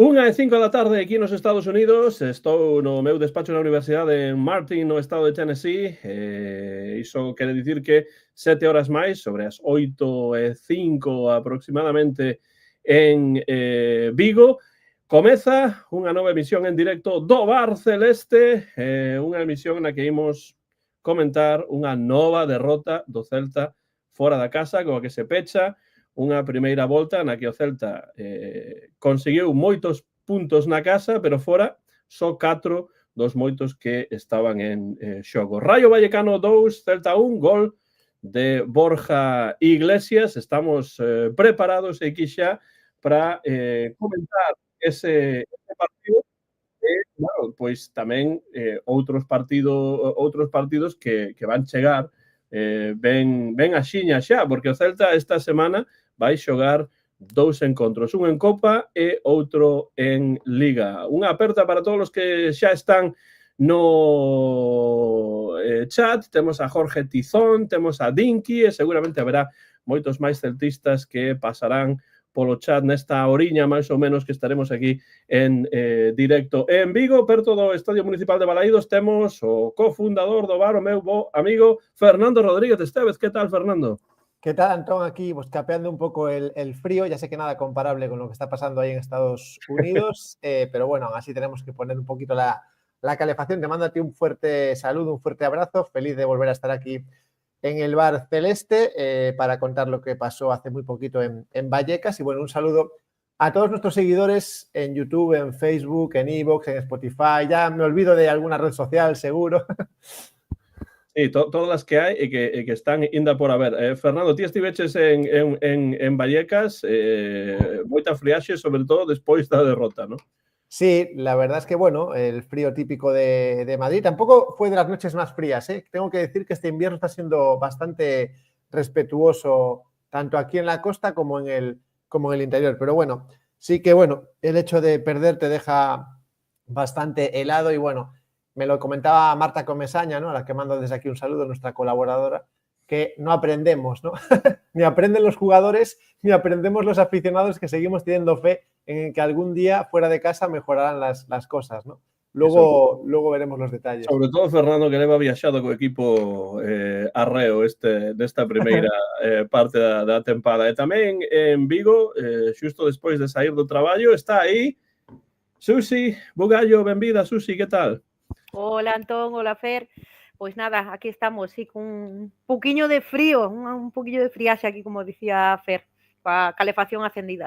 1:05 da tarde aquí nos Estados Unidos. Estou no meu despacho na Universidade en Martin, no estado de Tennessee. Iso quere dicir que 7 horas máis, sobre as 8:05 aproximadamente en Vigo, comeza unha nova emisión en directo do Bar Celeste, unha emisión na que imos comentar unha nova derrota do Celta fora da casa, coa que se pecha unha primeira volta na que o Celta conseguiu moitos puntos na casa, pero fora só 4 dos moitos que estaban en xogo. Rayo Vallecano 2, Celta 1, gol de Borja Iglesias. Estamos preparados aquí xa para comentar ese partido. Claro, pois tamén outros partidos que van chegar ben axiña xa, porque o Celta esta semana vai xogar 2 encontros, un en Copa e outro en Liga. Unha aperta para todos os que xa están no chat. Temos a Jorge Tizón, temos a Dinky e seguramente haberá moitos máis celtistas que pasarán polo chat nesta oriña máis ou menos que estaremos aquí en directo. En Vigo, perto do Estadio Municipal de Balaídos, temos o cofundador do bar, o meu bo amigo Fernando Rodríguez Estévez. Que tal, Fernando? ¿Qué tal, Antón? Aquí pues, capeando un poco el frío. Ya sé que nada comparable con lo que está pasando ahí en Estados Unidos, pero bueno, aún así tenemos que poner un poquito la calefacción. Te mando a ti un fuerte saludo, un fuerte abrazo. Feliz de volver a estar aquí en el Bar Celeste para contar lo que pasó hace muy poquito en Vallecas. Y bueno, un saludo a todos nuestros seguidores en YouTube, en Facebook, en iVoox, en Spotify. Ya me olvido de alguna red social, seguro. Sí, todas as que hai e que están ainda por haber. Fernando, ti estiveches en Vallecas, moita friaxe, sobre todo despois da derrota, ¿no? Sí, la verdad es que, bueno, el frío típico de Madrid tampoco fue de las noches más frías, ¿eh? Tengo que decir que este invierno está siendo bastante respetuoso, tanto aquí en la costa como en el interior. Pero bueno, sí que, bueno, el hecho de perder te deja bastante helado y, bueno, me lo comentaba Marta Comesaña, ¿no? A la que mando desde aquí un saludo, nuestra colaboradora, que no aprendemos, ¿no? Ni aprenden los jugadores, ni aprendemos los aficionados, que seguimos teniendo fe en que algún día fuera de casa mejorarán las cosas, ¿no? Luego veremos los detalles. Sobre todo Fernando, que leva viaxado co equipo arreo desta primeira parte da tempada. E tamén en Vigo, xusto despois de sair do traballo, está aí Susi Bugallo. Benvida, Susi, que tal? Hola, Antón, hola, Fer. Pues nada, aquí estamos, sí, con un poquillo de frío, un poquillo de friaxe aquí, como decía Fer, coa calefacción acendida.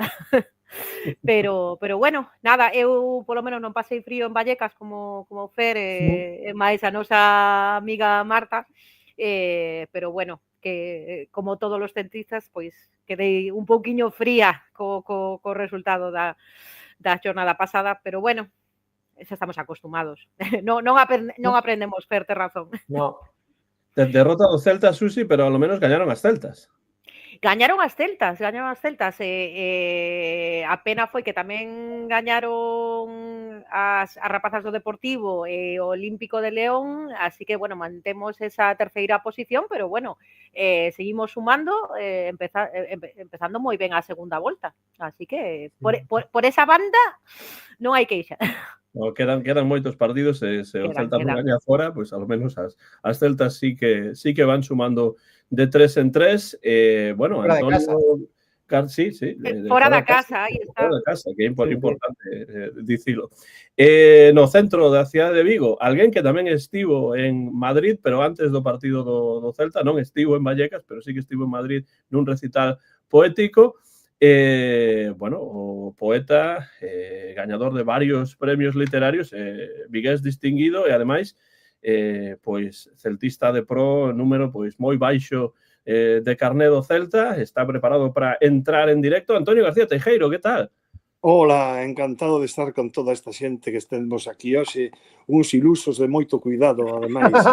pero bueno, nada, eu polo menos non pasei frío en Vallecas como Fer e máis a nosa amiga Marta, pero bueno, que como todos os centristas, pois quedei un poquinho fría co resultado da xornada pasada, pero bueno, xa estamos acostumados. Non aprendemos, Fer, tes razón. No. Derrota do Celta, Susi, pero ao menos gañaron as celtas. Gañaron as celtas. A pena foi que tamén gañaron as rapazas do Deportivo e o Olímpico de León, así que, bueno, mantemos esa terceira posición, pero, bueno, seguimos sumando, empezando moi ben a segunda volta. Así que, por esa banda, non hai queixa. No, quedan moitos partidos e se o Celta non gaña fora, pois ao menos as celtas sí que van sumando de 3 en 3. Bueno, fora Antonio... Sí. Fora da casa, aí está. Fora da casa, que é importante dicilo. No centro da cidade de Vigo, alguén que tamén estivo en Madrid, pero antes do partido do Celta, non estivo en Vallecas, pero sí que estivo en Madrid nun recital poético. Bueno, o poeta, gañador de varios premios literarios, vigués distinguido e, ademais, pois, celtista de pro, número pois moi baixo de carné do Celta. Está preparado para entrar en directo. Antonio García Teijeiro, que tal? Hola, encantado de estar con toda esta xente que estemos aquí hoxe, uns ilusos de moito cuidado, ademais.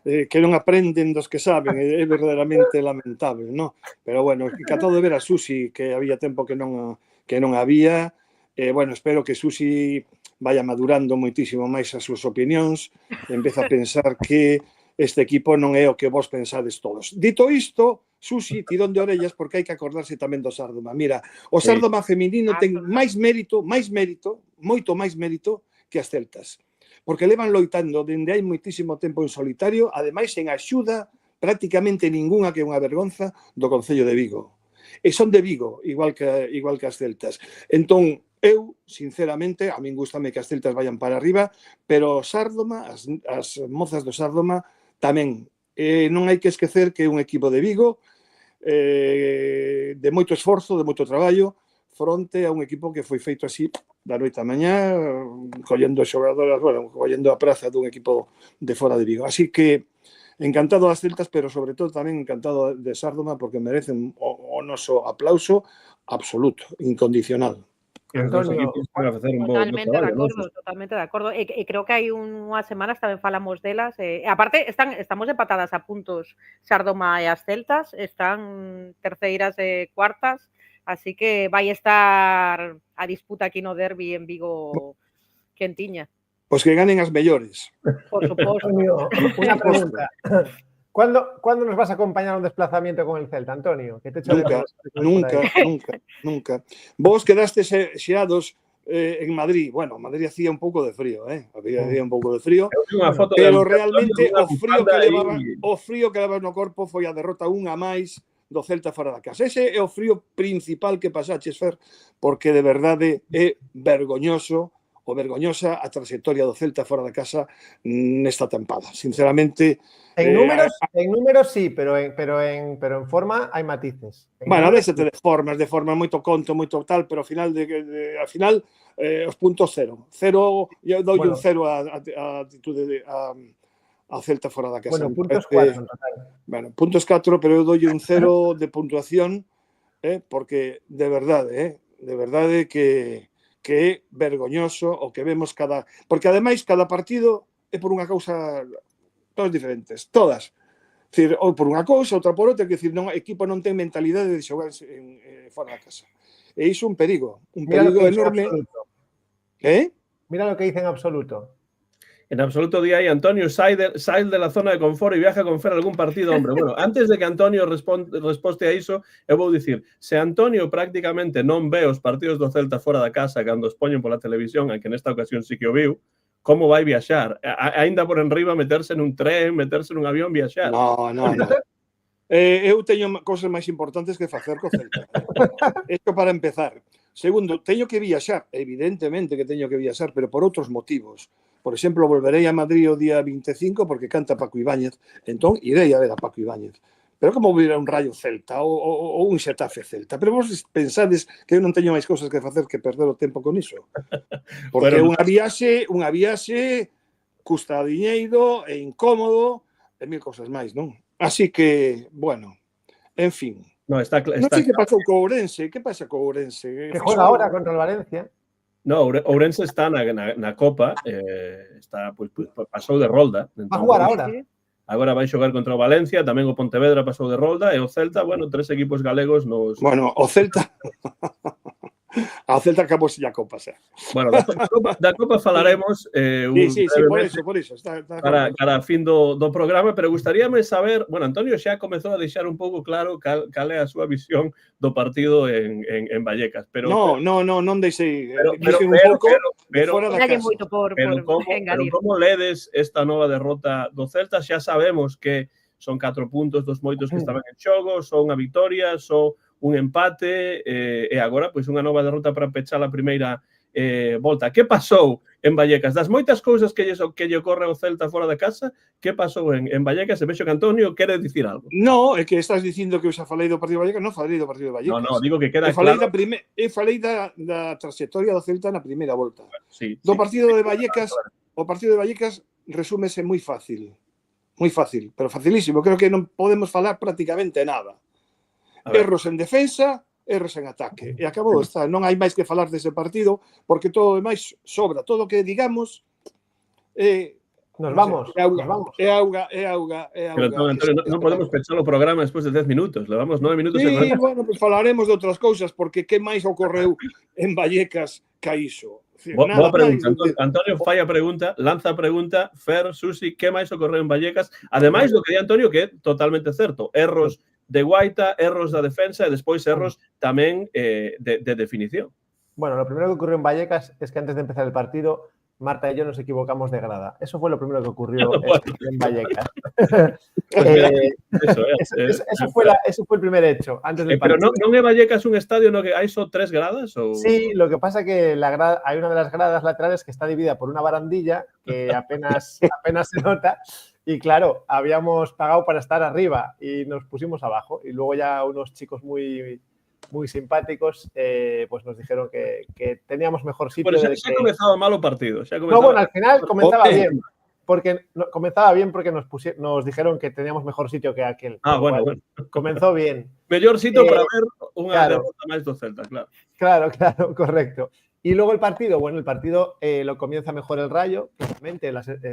Que non aprenden dos que saben, é verdadeiramente lamentable, non? Pero, bueno, encantado de ver a Susi, que había tempo que non había. Bueno, espero que Susi vaya madurando moitísimo máis as súas opinións, empeza a pensar que este equipo non é o que vos pensades todos. Dito isto, Susi, tirón de orellas, porque hai que acordarse tamén do Sárdoma. Mira, o Sárdoma feminino ten máis mérito, moito máis mérito que as celtas. Porque levan loitando dende hai moitísimo tempo en solitario, ademais en axuda prácticamente ningunha, que é unha vergonza, do Concello de Vigo. E son de Vigo, igual que as celtas. Entón, eu, sinceramente, a min gustame que as celtas vayan para arriba, pero o Sárdoma, as mozas do Sárdoma, tamén. Non hai que esquecer que é un equipo de Vigo, de moito esforzo, de moito traballo, fronte a un equipo que foi feito así da noite a mañá, collendo xogadoras, bueno, collendo a praza dun equipo de fora de Vigo. Así que encantado das celtas, pero sobre todo tamén encantado de Sárdoma, porque merecen o noso aplauso absoluto, incondicional. Antonio, totalmente de acordo. E creo que hai unhas semanas tamén falamos delas. Aparte, estamos empatadas a puntos Sárdoma e as celtas, están terceiras e cuartas, así que vai estar a disputa aquí no derbi en Vigo quentiña. Pois que ganen as mellores. Por suposto. Antonio, unha pregunta. ¿Cuándo nos vas a acompañar a un desplazamiento con el Celta, Antonio? Que te echo nunca. Vos quedastes xeados en Madrid. Bueno, Madrid hacía un pouco de frío, había un pouco de frío, pero realmente o frío que levas no corpo foi a derrota unha máis do Celta fora da casa. Ese é o frío principal que pasaches, Fer, porque de verdade é vergoñosa a trayectoria do Celta fora da casa nesta tempada. Sinceramente... En números sí, pero en forma hai matices. Bueno, a veces de formas moito conto, moito tal, pero ao final os puntos cero. Eu dou un cero a atitude a Celta fora da casa. Bueno, puntos 4 en total. Bueno, puntos 4, pero eu dou un cero de puntuación, porque de verdade que é vergoñoso o que vemos porque ademais cada partido é por unha causa todas diferentes, todas. Decir, ou por unha cousa, outra por outra, que decir, o equipo non ten mentalidade de xogar fora da casa. E iso é un perigo enorme. Mira lo que dice en absoluto. En absoluto di aí, Antonio, sai de la zona de confort e viaja con Fer algún partido, hombre. Bueno, antes de que Antonio resposte a iso, eu vou dicir, se Antonio prácticamente non ve os partidos do Celta fora da casa cando os poñen pola televisión, que nesta ocasión sí que o viu, como vai viaxar? Ainda por enriba meterse nun tren, meterse nun avión, viaxar? No. Eu teño cosas máis importantes que facer co Celta. Isto para empezar. Segundo, teño que viaxar, evidentemente que teño que viaxar, pero por outros motivos. Por exemplo, volverei a Madrid o día 25 porque canta Paco Ibáñez. Entón, irei a ver a Paco Ibáñez. Pero como vir a un Rayo Celta ou un Xetafe Celta? Pero vos pensades que eu non teño máis cousas que facer que perder o tempo con iso. Porque unha viaxe custa diñeiro, é incómodo, e mil cousas máis, non? Así que, bueno, en fin. Non sei que pasou co Ourense. Que pasa co Ourense? Que juega ahora contra el Valencia. No, Ourense está na Copa, pasou de rolda. Va a jugar ahora. Agora vai xogar contra o Valencia, tamén o Pontevedra pasou de rolda, e o Celta, bueno, 3 equipos galegos nos... Bueno, o Celta... Ao Celta acabou a Copa, xa. Bueno, da Copa falaremos sí, por iso. Cara a fin do programa, pero gustaríame saber, bueno, Antonio xa comezou a deixar un pouco claro cal é a súa visión do partido en Vallecas, pero... Non deixei... Pero como ledes esta nova derrota do Celta? Xa sabemos que son 4 puntos dos moitos que estaban en xogo, son a victoria, son un empate e agora pois unha nova derrota para pechar a primeira volta. Que pasou en Vallecas? Das moitas cousas que lle ocorre ao Celta fora da casa, que pasou en Vallecas? E vexo que Antonio quere dicir algo. No, é que estás dicindo que eu xa falei do partido de Vallecas. Non falei do partido de Vallecas. No, digo que queda claro. Falei da trayectoria do Celta na primeira volta. Sí, do partido de Vallecas, o partido de Vallecas resúmese moi fácil, pero facilísimo. Creo que non podemos falar prácticamente nada. Erros en defensa, erros en ataque. E acabou, está. Non hai máis que falar dese partido, porque todo o demais sobra. Todo o que digamos nos vamos. É auga. Pero, Antonio, non podemos pechar o programa despois de 10 minutos. Levamos 9 minutos. Sí, bueno, pues falaremos de outras cousas, porque que máis ocorreu en Vallecas ca iso? Boa pregunta. Antonio fai a pregunta, lanza a pregunta, Fer, Susi, que máis ocorreu en Vallecas? Ademais do que di Antonio, que é totalmente certo. Erros de Guaita, erros da defensa e despois erros tamén de definición. Bueno, lo primero que ocurrió en Vallecas es que antes de empezar el partido, Marta y yo nos equivocamos de grada. Eso fue lo primero que ocurrió en Vallecas. Eso fue el primer hecho, antes del partido. Pero non é Vallecas un estadio no que hai só 3 gradas? Ou... Sí, lo que pasa que hay una de las gradas laterales que está dividida por una barandilla que apenas se nota. Y claro, habíamos pagado para estar arriba y nos pusimos abajo. Y luego ya unos chicos muy simpáticos, pues nos dijeron que teníamos mejor sitio. Bueno, se comenzaba mal o partido. No, bueno, al final comenzaba bien. Comenzaba bien porque nos dijeron que teníamos mejor sitio que aquel. Bueno. Comenzó bien. Mellor sitio para ver unha derrota máis do Celta, claro. Claro, correcto. Y luego el partido lo comienza mejor el Rayo, claramente,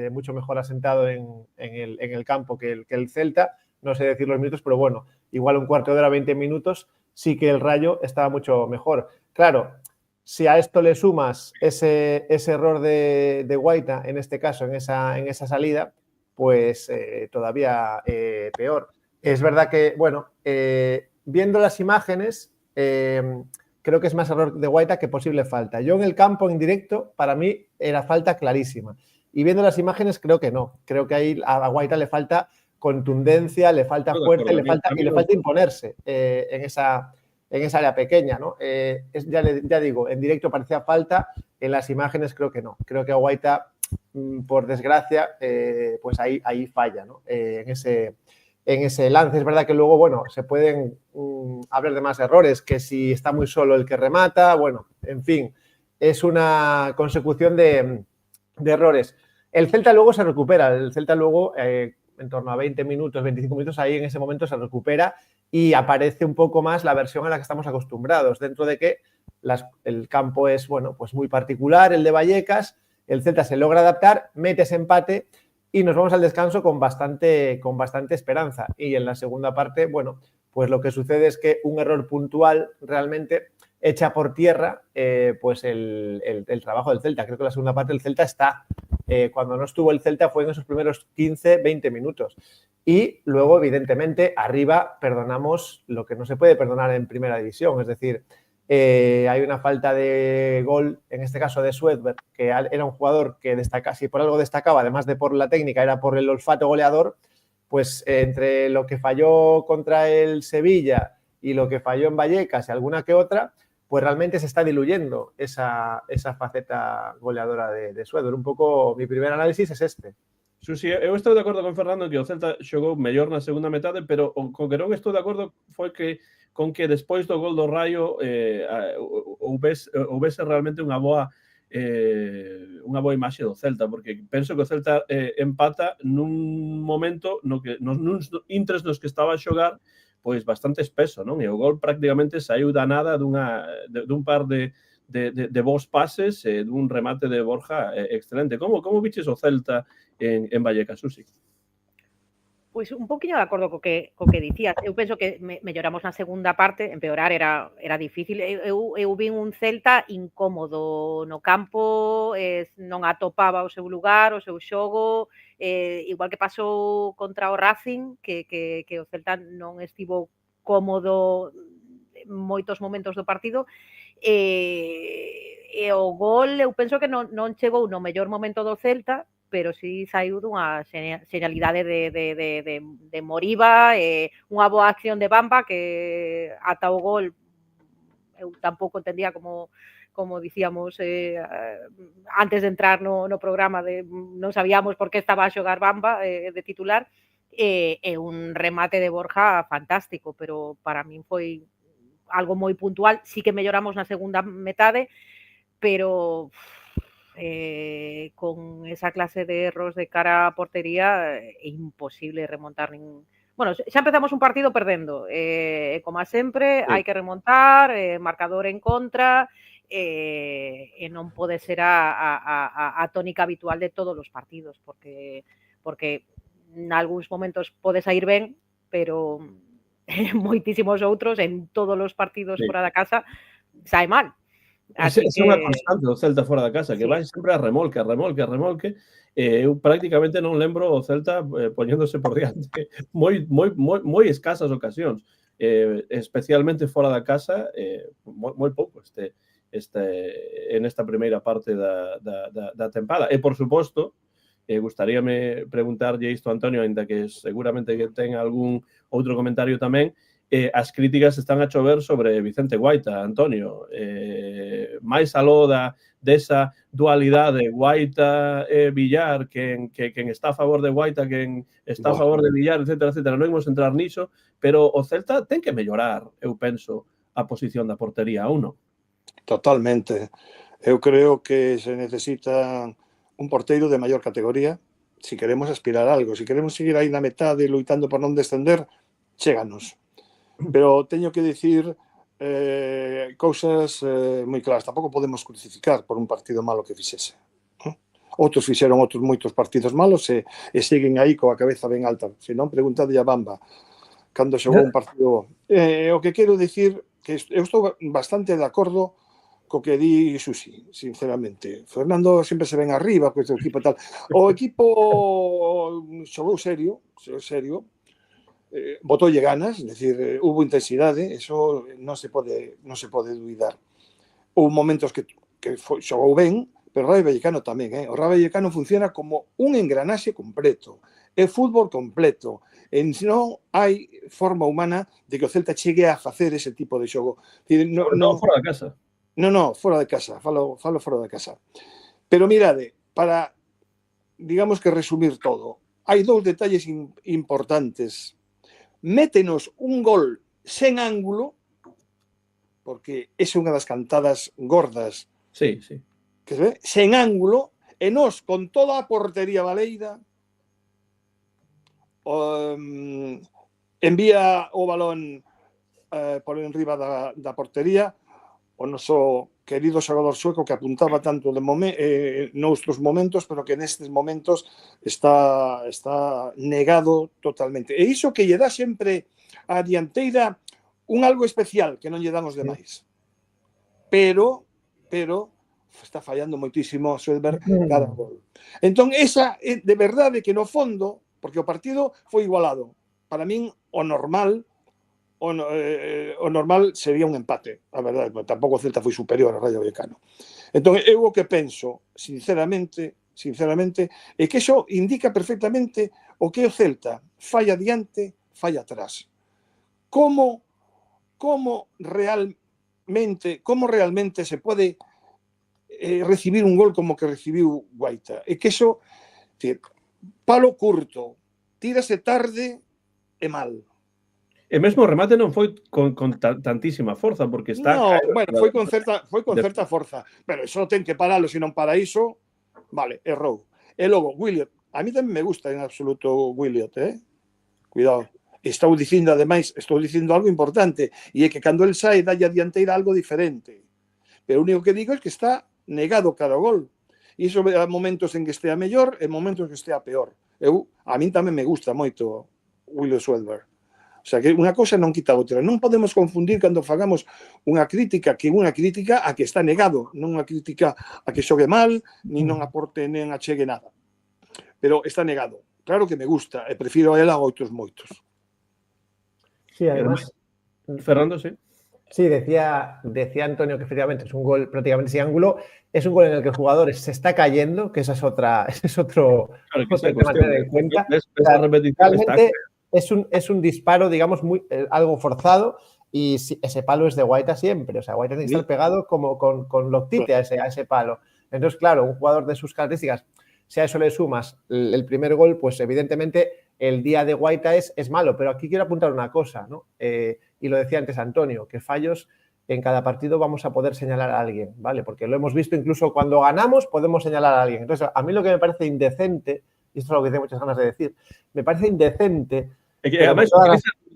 mucho mejor asentado en el campo que el Celta. No sé decir los minutos, pero bueno, igual un cuarto de hora, 20 minutos, sí que el Rayo estaba mucho mejor. Claro, si a esto le sumas ese error de Guaita, en este caso, en esa salida, pues todavía peor. Es verdad que, bueno, viendo las imágenes, creo que es más error de Guaita que posible falta. Yo en el campo, en directo, para mí era falta clarísima. Y viendo las imágenes, creo que no. Creo que ahí a Guaita le falta contundencia, le falta fuerza y le falta imponerse en esa área pequeña, ¿no? Ya digo, en directo parecía falta, en las imágenes creo que no. Creo que a Guaita, por desgracia, pues ahí falla, ¿no? En ese lance. Es verdad que luego, bueno, se pueden hablar de más errores, que si está muy solo el que remata, bueno, en fin, es una consecución de errores. El Celta luego se recupera, en torno a 20 minutos, 25 minutos, ahí en ese momento se recupera y aparece un poco más la versión a la que estamos acostumbrados, dentro de que el campo es, bueno, pues muy particular, el de Vallecas, el Celta se logra adaptar, mete ese empate y nos vamos al descanso con bastante esperanza. Y en la segunda parte, bueno, pues lo que sucede es que un error puntual realmente echa por tierra pues el trabajo del Celta. Creo que en la segunda parte el Celta está... cuando no estuvo el Celta fue en esos primeros 15, 20 minutos. Y luego, evidentemente, arriba perdonamos lo que no se puede perdonar en primera división. Es decir, hay una falta de gol, en este caso de Swedberg, que era un jugador que si por algo destacaba, además de por la técnica, era por el olfato goleador, pues entre lo que falló contra el Sevilla y lo que falló en Vallecas y alguna que otra, pues realmente se está diluyendo esa faceta goleadora de Swedberg. Un pouco, mi primer análisis es este. Sí, eu estou de acordo con Fernando que o Celta xogou mellor na segunda metade, pero o que non estou de acordo foi con que despois do gol do Rayo houvese realmente unha boa imaxe do Celta, porque penso que o Celta empata nun momento nuns intres nos que estaba a xogar pois bastante espeso, non? E o gol prácticamente saiu da nada dun par de bons pases e dun remate de Borja excelente. Como viches o Celta en Vallecas, Susi? Pois un poquinho de acordo co que dicías. Eu penso que melloramos na segunda parte, empeorar era difícil. Eu vin un Celta incómodo no campo, non atopaba o seu lugar, o seu xogo, igual que pasou contra o Racing, que o Celta non estivo cómodo en moitos momentos do partido, e o gol eu penso que non chegou no mellor momento do Celta, pero sí saiu dunha señalidade de Moriba, unha boa acción de Bamba que ata o gol eu tampouco entendía como dicíamos antes de entrar no programa, non sabíamos por que estaba a xogar Bamba de titular, e un remate de Borja fantástico, pero para min foi algo moi puntual. Sí que melloramos na segunda metade, pero con esa clase de erros de cara a portería é imposible remontar Bueno, xa empezamos un partido perdendo, como sempre, hai que remontar, marcador en contra, e non pode ser a tónica habitual de todos os partidos, porque nalgúns momentos pode sair ben, pero moitísimos outros, en todos os partidos fora da casa, sae mal. Así É unha que constante do Celta fora da casa, que sí. vai sempre a remolque, a remolque, a remolque. Eu prácticamente non lembro o Celta poñéndose por diante moi escasas ocasións. Especialmente fora da casa, moi pouco en esta primeira parte da tempada. E, por suposto, gustaríame preguntarlle isto a Antonio, ainda que seguramente que ten algún outro comentario tamén, as críticas están a chover sobre Vicente Guaita, Antonio. Máis aló desa dualidade Guaita e Villar, quen está a favor de Guaita, quen está a favor de Villar, etcétera, etcétera. Non imos entrar niso, pero o Celta ten que mellorar, eu penso, a posición da portería, ou non? Totalmente. Eu creo que se necesita un porteiro de maior categoría se queremos aspirar a algo. Se queremos seguir aí na metade loitando por non descender, chéganos. Pero teño que dicir cousas moi claras. Tampouco podemos crucificar por un partido malo que fixese. Outros fixeron outros moitos partidos malos e seguen aí coa cabeza ben alta. Se non, preguntade a Bamba cando xogou un partido. O que quero dicir que eu estou bastante de acordo co que di Susi, sinceramente. Fernando sempre se ven arriba co este equipo tal. O equipo xogou serio, botolle ganas, es decir, hubo intensidade, eso non se pode dudar. Houve momentos que xogou ben, pero o Rayo Vallecano tamén, O Rayo Vallecano funciona como un engranaxe completo, é fútbol completo, e non hai forma humana de que o Celta chegue a facer ese tipo de xogo. Non fora da casa. Non, fora de casa, falo fora de casa. Pero mirade, para, digamos que resumir todo, hai dous detalles importantes. Métenos un gol sen ángulo, porque é unha das cantadas gordas. Sí. Que se ve, sen ángulo, e nós, con toda a portería baleira, envía o balón por enriba da portería o noso querido xogador sueco que apuntaba tanto noutros momentos, pero que nestes momentos está negado totalmente. E iso que lle dá sempre a dianteira un algo especial que non lle dan os demais. Pero está fallando moitísimo Suedberg cada gol. Entón, esa é de verdade que no fondo, porque o partido foi igualado. Para min, o normal sería un empate, a verdade, pero tampouco o Celta foi superior ao Rayo Vallecano. Entón, eu o que penso, sinceramente, é que iso indica perfectamente o que o Celta fai adiante, fai atrás. Como realmente se pode recibir un gol como que recibiu Guaita? É que iso, palo curto, tírase tarde e mal. E mesmo o remate non foi con tantísima forza, porque está... No, bueno, foi con certa forza, pero iso ten que paralo, se non para iso, vale, errou. E logo, Williot, a mí tamén me gusta en absoluto Williot, cuidado. Estou dicindo algo importante, e é que cando el sae dalle a dianteira algo diferente. Pero o único que digo é que está negado cara ao gol. E iso há momentos en que estea mellor e momentos que estea peor. A min tamén me gusta moito Williot Suedberg. O sea, que unha cosa non quita outra. Non podemos confundir cando fagamos unha crítica a que está negado, non unha crítica a que xogue mal, nin non aporte, nin achegue nada. Pero está negado. Claro que me gusta, e prefiro a ela a outros moitos. Sí, además... Fernando, sí. Sí, decía Antonio que efectivamente es un gol prácticamente sin ángulo. Es un gol en el que el jugador se está cayendo, que esa es otro tema a tener en cuenta. Realmente es un disparo, digamos, algo forzado, y ese palo es de Guaita siempre. O sea, Guaita tiene que estar pegado como con Loctite a ese palo. Entonces, claro, un jugador de sus características, si a eso le sumas el primer gol, pues evidentemente el día de Guaita es malo. Pero aquí quiero apuntar una cosa, ¿no? Y lo decía antes Antonio, que fallos en cada partido vamos a poder señalar a alguien, ¿vale? Porque lo hemos visto incluso cuando ganamos podemos señalar a alguien. Entonces, a mí lo que me parece indecente, y esto es lo que tengo muchas ganas de decir, me parece indecente... Además,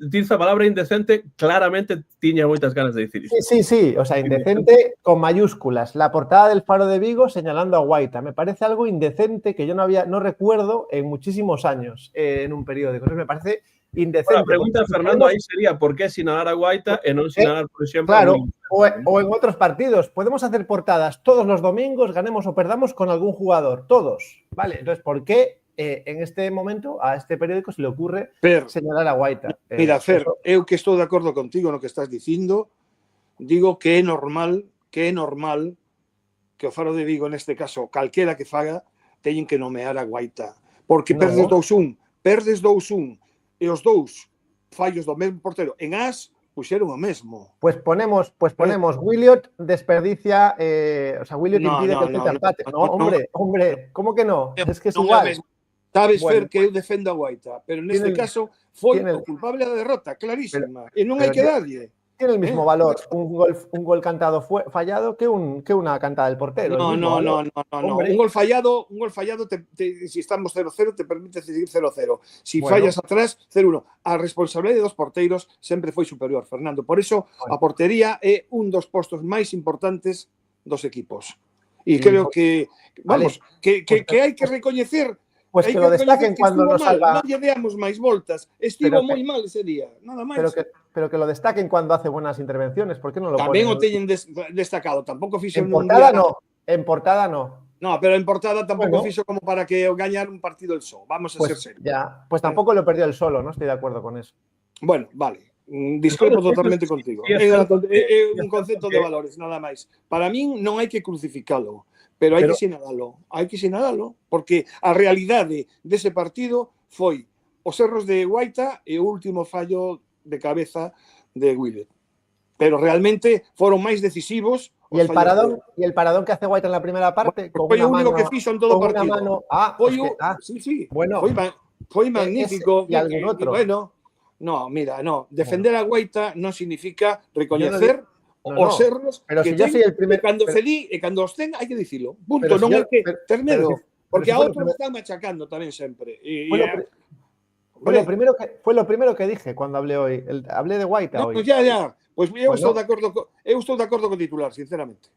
utiliza a palabra indecente, claramente tiña moitas ganas de dicir isto. Sí, o sea, indecente con mayúsculas. La portada del Faro de Vigo señalando a Guaita. Me parece algo indecente que yo no recuerdo en muchísimos años en un periódico. Entonces me parece indecente. Bueno, a pregunta de Fernando aí sería por que sinalar a Guaita e non sinalar, por exemplo, claro, a o en otros partidos. Podemos hacer portadas todos los domingos, ganemos o perdamos con algún jugador, todos. Vale, entonces, ¿por qué en este momento a este periódico se le ocurre señalar a Guaita? Mira, Fer, eu que estou de acordo contigo no que estás dicindo, digo que é normal que o Faro de Vigo, neste caso, calquera que faga, teñen que nomear a Guaita. Porque perdes 2-1, e os dous fallos do mesmo portero en as puxeron o mesmo. Pues ponemos Williot desperdicia, o sea, Williot impide que el Celta empate. No, hombre, ¿cómo que no? Es que es igual. Sabes, Fer, que eu defendo a Guaita, pero neste caso foi o culpable da derrota, clarísima. E non hai que darlle. Tiene el mismo valor un gol cantado fallado que una cantada del portero. No. Un gol fallado, si estamos 0-0, te permite seguir 0-0. Si fallas atrás, 0-1. A responsabilidade dos porteiros sempre foi superior, Fernando. Por iso, a portería é un dos postos máis importantes dos equipos. E creo que, vamos, que hai que recoñecer. Pues que lo destaquen cuando nos salva. Non lle deamos máis voltas. Estivo moi mal ese día, nada máis. Pero que lo destaquen cuando hace buenas intervenciones. ¿Por qué no lo tamén ponen? O teñen destacado. Tampouco fixo en portada no. En portada no. No, pero en portada tampouco fixo como para que gañar un partido el solo. Vamos a ser serios. Ya, pues tampoco lo perdió el solo, no estoy de acuerdo con eso. Bueno, vale. Discrepo totalmente contigo. É un concepto de valores, nada máis. Para min non hai que crucificalo. Pero hai que sinalalo, porque a realidade dese partido foi os erros de Guaita e o último fallo de cabeza de Williot. Pero realmente foron máis decisivos. ¿Y el paradón que hace Guaita en la primera parte? Bueno, foi o único que fixo en todo o partido. Sí. Bueno, foi magnífico. Y algún otro. Bueno, defender a Guaita non significa recoñecer os erros que ten, soy el primer, cando cedí e cando os ten hai que dicilo. Punto, non hai que ter medo. Porque a outros están machacando tamén sempre. Fue lo primero que dije cuando hablé hoy. Hablé de Guaita hoy. Pues ya. Pues eu estou de acordo co titular, sinceramente.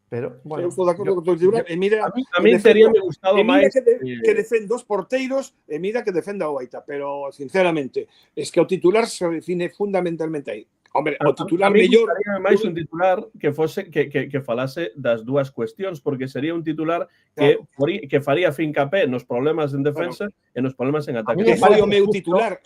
Pero, bueno, eu estou de acordo co titular. E mira, a mí teríame gustado máis que defendo os porteiros e mira que defenda a Guaita. Pero, sinceramente, es que o titular se define fundamentalmente aí. Hombre, o titular mellor... máis un titular que fose que falase das dúas cuestións, porque sería un titular que faría fincapé nos problemas en defensa e nos problemas en ataque. Que foi o meu titular.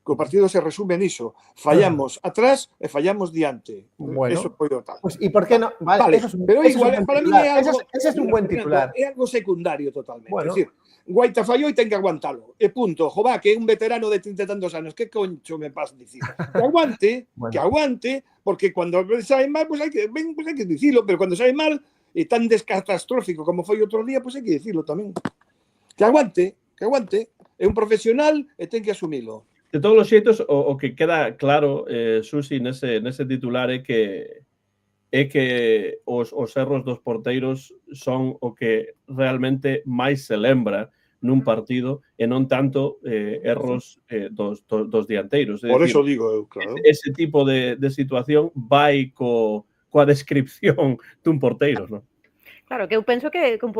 Que o partido se resume niso. Fallamos atrás e fallamos diante. Bueno, eso foi o tal. Pues, ¿y por qué no? Vale, eso es pero igual, para mí é algo... Ese es un buen titular. É algo secundario totalmente. Bueno. Es decir, Guaita fallou e ten que aguantalo. E punto. Jová, que é un veterano de 30 e tantos anos. Que concho me pas dicir? Que aguante, porque cando sae mal, pues hai que dicilo, pero cando sae mal e tan descatastrófico como foi outro día, pues hai que dicilo tamén. Que aguante. É un profesional e ten que asumilo. De todos os xeitos, o que queda claro, Susi, nese titular é que os erros dos porteiros son o que realmente máis se lembra nun partido e non tanto erros dos dianteiros. Por eso digo eu, claro. Ese tipo de situación vai coa descripción dun porteiro, non? Claro, que eu penso que un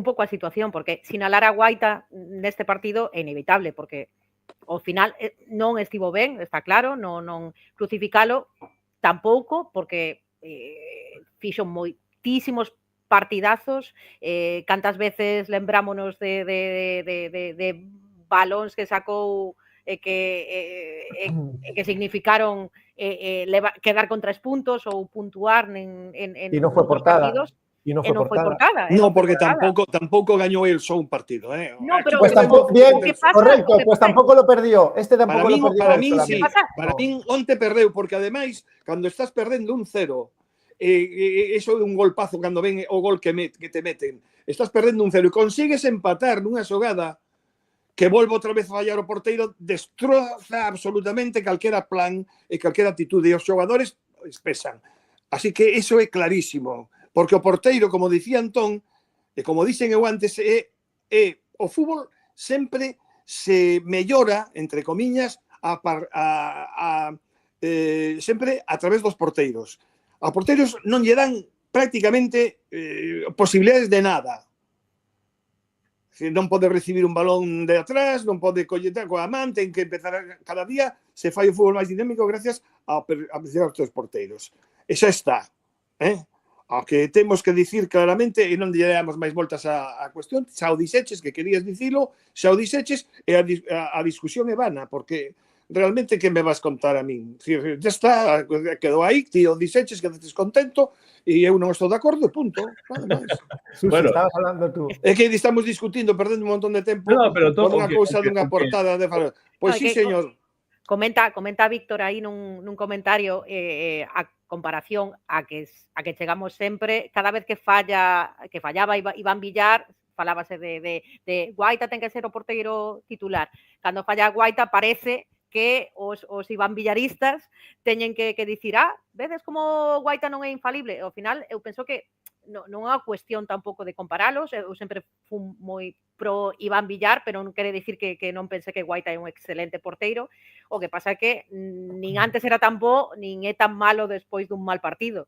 pouco a situación, porque sinalar a Guaita neste partido é inevitable, porque ao final non estivo ben, está claro, non crucificalo tampouco, porque fixo moitísimos partidazos, cantas veces lembrámonos de balóns que sacou que significaron quedar con 3 puntos ou puntuar en non foi portada. Partidos. Y no fue portada. No, porque tampoco ganó él solo un partido. No, pero pues tampoco, bien, correcto, pues tampoco lo perdió. Este tampoco lo perdió. Para mí sí. Para mí onte perdeu, porque además, cuando estás perdiendo un 0, eso de un golpazo cuando ven o gol que te meten, estás perdiendo un 0 y consigues empatar nunha xogada que volve outra vez a fallar o porteiro, destroza absolutamente calquera plan e calquera actitude. E os xogadores pesan. Así que eso é clarísimo. Porque o porteiro, como dicía Antón, e como dicen eu antes, o fútbol sempre se mellora, entre comiñas, sempre a través dos porteiros. A porteiros non lle dan prácticamente posibilidades de nada. Non pode recibir un balón de atrás, non pode colletar coa man, ten que empezar cada día, se fai o fútbol máis dinámico gracias a apreciar os teus porteiros. E xa está. Ao que temos que dicir claramente, e non diremos máis voltas á cuestión, xa o dixeches que querías dicilo, xa o dixeches, e a discusión é vana, porque realmente que me vas contar a min? Ya está, quedou aí, ti o dixeches, quedaste contento, e eu non estou de acordo, punto. Nada máis. Suso, Bueno, estabas hablando tú. É que estamos discutindo, perdendo un montón de tempo pero por unha cousa dunha portada de falar. Pois sí, señor. Comenta Víctor aí nun comentario a comparación a que chegamos sempre, cada vez que fallaba Iván Villar, falábase de Guaita ten que ser o porteiro titular. Cando falla Guaita parece que os Iván Villaristas teñen que dicir, vedes como Guaita non é infalible. Ao final, eu penso que non é unha cuestión tampouco de comparalos, eu sempre fui moi pro Iván Villar, pero non quere dicir que non pense que Guaita é un excelente porteiro. O que pasa é que nin antes era tan bo, nin é tan malo despois dun mal partido.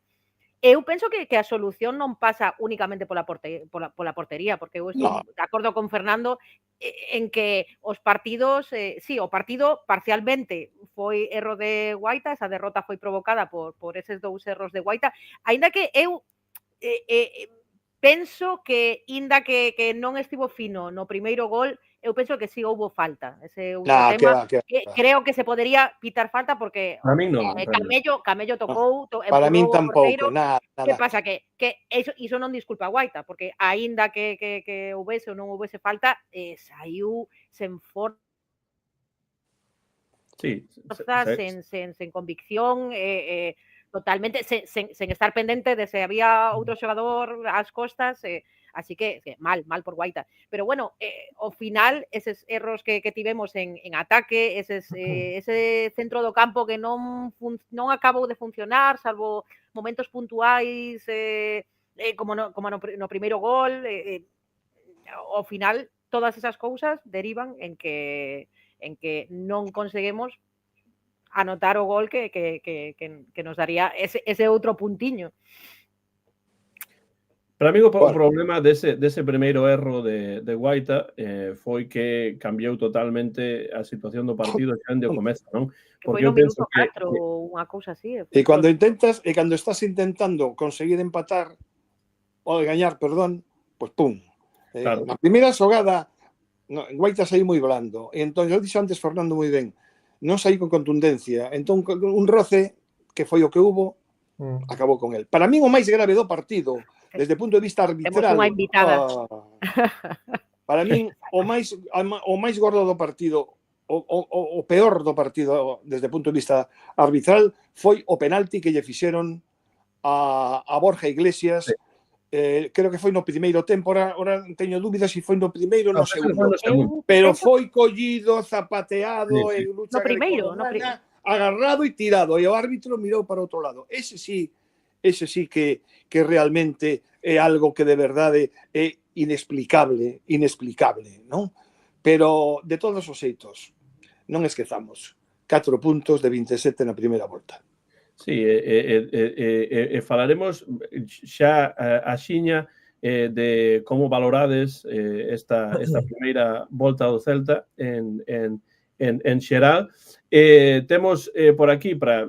Eu penso que a solución non pasa únicamente pola portería, porque eu estou de acordo con Fernando en que os partidos, sí, o partido parcialmente foi erro de Guaita, esa derrota foi provocada por eses 2 erros de Guaita, aínda que eu penso que, inda que non estivo fino no primeiro gol, eu penso que sí houbo falta. Ese outro tema, creo que se podería pitar falta porque para mí non. Camello tocou, para min tampouco, nada. Que pasa? Que iso non disculpa a Guaita, porque aínda que houbese ou non houbese falta, saiu sen forza, sen convicción, totalmente, sen estar pendente de se había outro xogador ás costas, así que mal por Guaita. Pero bueno, ao final, eses erros que tivemos en ataque, ese centro do campo que non acabou de funcionar, salvo momentos puntuais, como no primeiro gol, ao final, todas esas cousas derivan en que non conseguimos anotar o gol que nos daría ese outro puntiño. Para mí o problema dese primeiro erro de Guaita foi que cambiou totalmente a situación do partido xa en o comezo, non? Porque eu penso que 4 ou unha cousa así. E cando estás intentando conseguir empatar ou gañar, perdón, pois pum. Claro. Na primeira xogada Guaita saí moi blando. E entón, eu dixo antes Fernando moi ben, non saí con contundencia. Entón, un roce, que foi o que hubo, acabou con el. Para min o máis grave do partido, desde o punto de vista arbitral... Temos unha invitada. Para min, o máis gordo do partido, o peor do partido, desde o punto de vista arbitral, foi o penalti que lle fixeron a Borja Iglesias. Sí. Creo que foi no primeiro tempo, ahora teño dúbidas se foi no primeiro ou no segundo, pero foi collido, zapateado, sí. No primeiro, agarrado e tirado, e o árbitro mirou para outro lado. Ese sí que realmente é algo que de verdade é inexplicable, non? Pero de todos os xeitos, non esquezamos, 4 puntos de 27 na primeira volta. Sí, falaremos xa axiña de como valorades esta primeira volta do Celta en xeral. Temos por aquí, para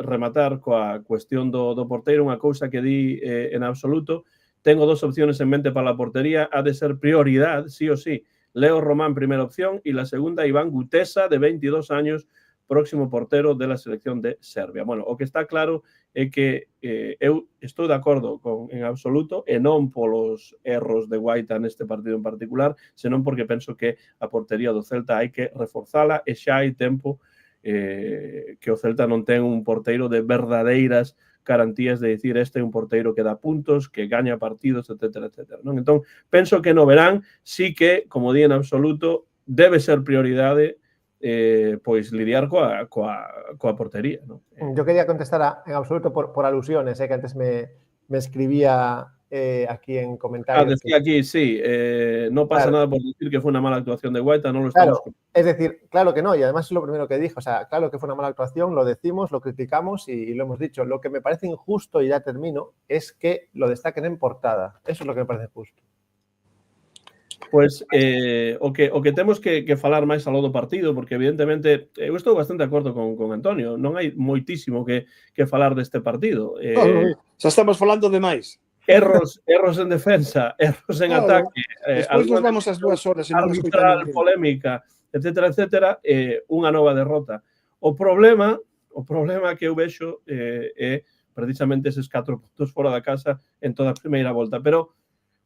rematar coa cuestión do porteiro, unha cousa que di en absoluto. Tengo 2 opciones en mente para a portería. Ha de ser prioridad, sí o sí. Leo Román, primera opción, y la segunda, Iván Gutesa, de 22 años, próximo portero de la selección de Serbia. Bueno, o que está claro é que eu estou de acordo en absoluto, e non polos erros de Guaita neste partido en particular, senón porque penso que a portería do Celta hai que reforzala, e xa hai tempo que o Celta non ten un porteiro de verdadeiras garantías de dicir este é un porteiro que dá puntos, que gaña partidos, etc. Non? Entón, penso que no verán sí que, como di en absoluto, debe ser prioridade pois lidiar coa portería, ¿no? Yo quería contestar en absoluto por alusiones, que antes me escribía aquí en comentarios. Decía aquí, sí, no pasa nada por decir que fue una mala actuación de Guaita, no lo estamos... Es decir, claro que no, y además es lo primero que dijo, o sea, claro que fue una mala actuación, lo decimos, lo criticamos y lo hemos dicho. Lo que me parece injusto, y ya termino, es que lo destaquen en portada. Eso es lo que me parece justo. Pois o que temos que falar máis aló do partido, porque evidentemente eu estou bastante de acordo con Antonio, non hai moitísimo que falar deste partido. Xa estamos falando de máis. Erros en defensa, erros en ataque, despois nos vamos ás 2 horas e non escoita arbitral, ninguén. polémica, etcétera, unha nova derrota. O problema que eu vexo é precisamente eses 4 puntos fora da casa en toda a primeira volta, pero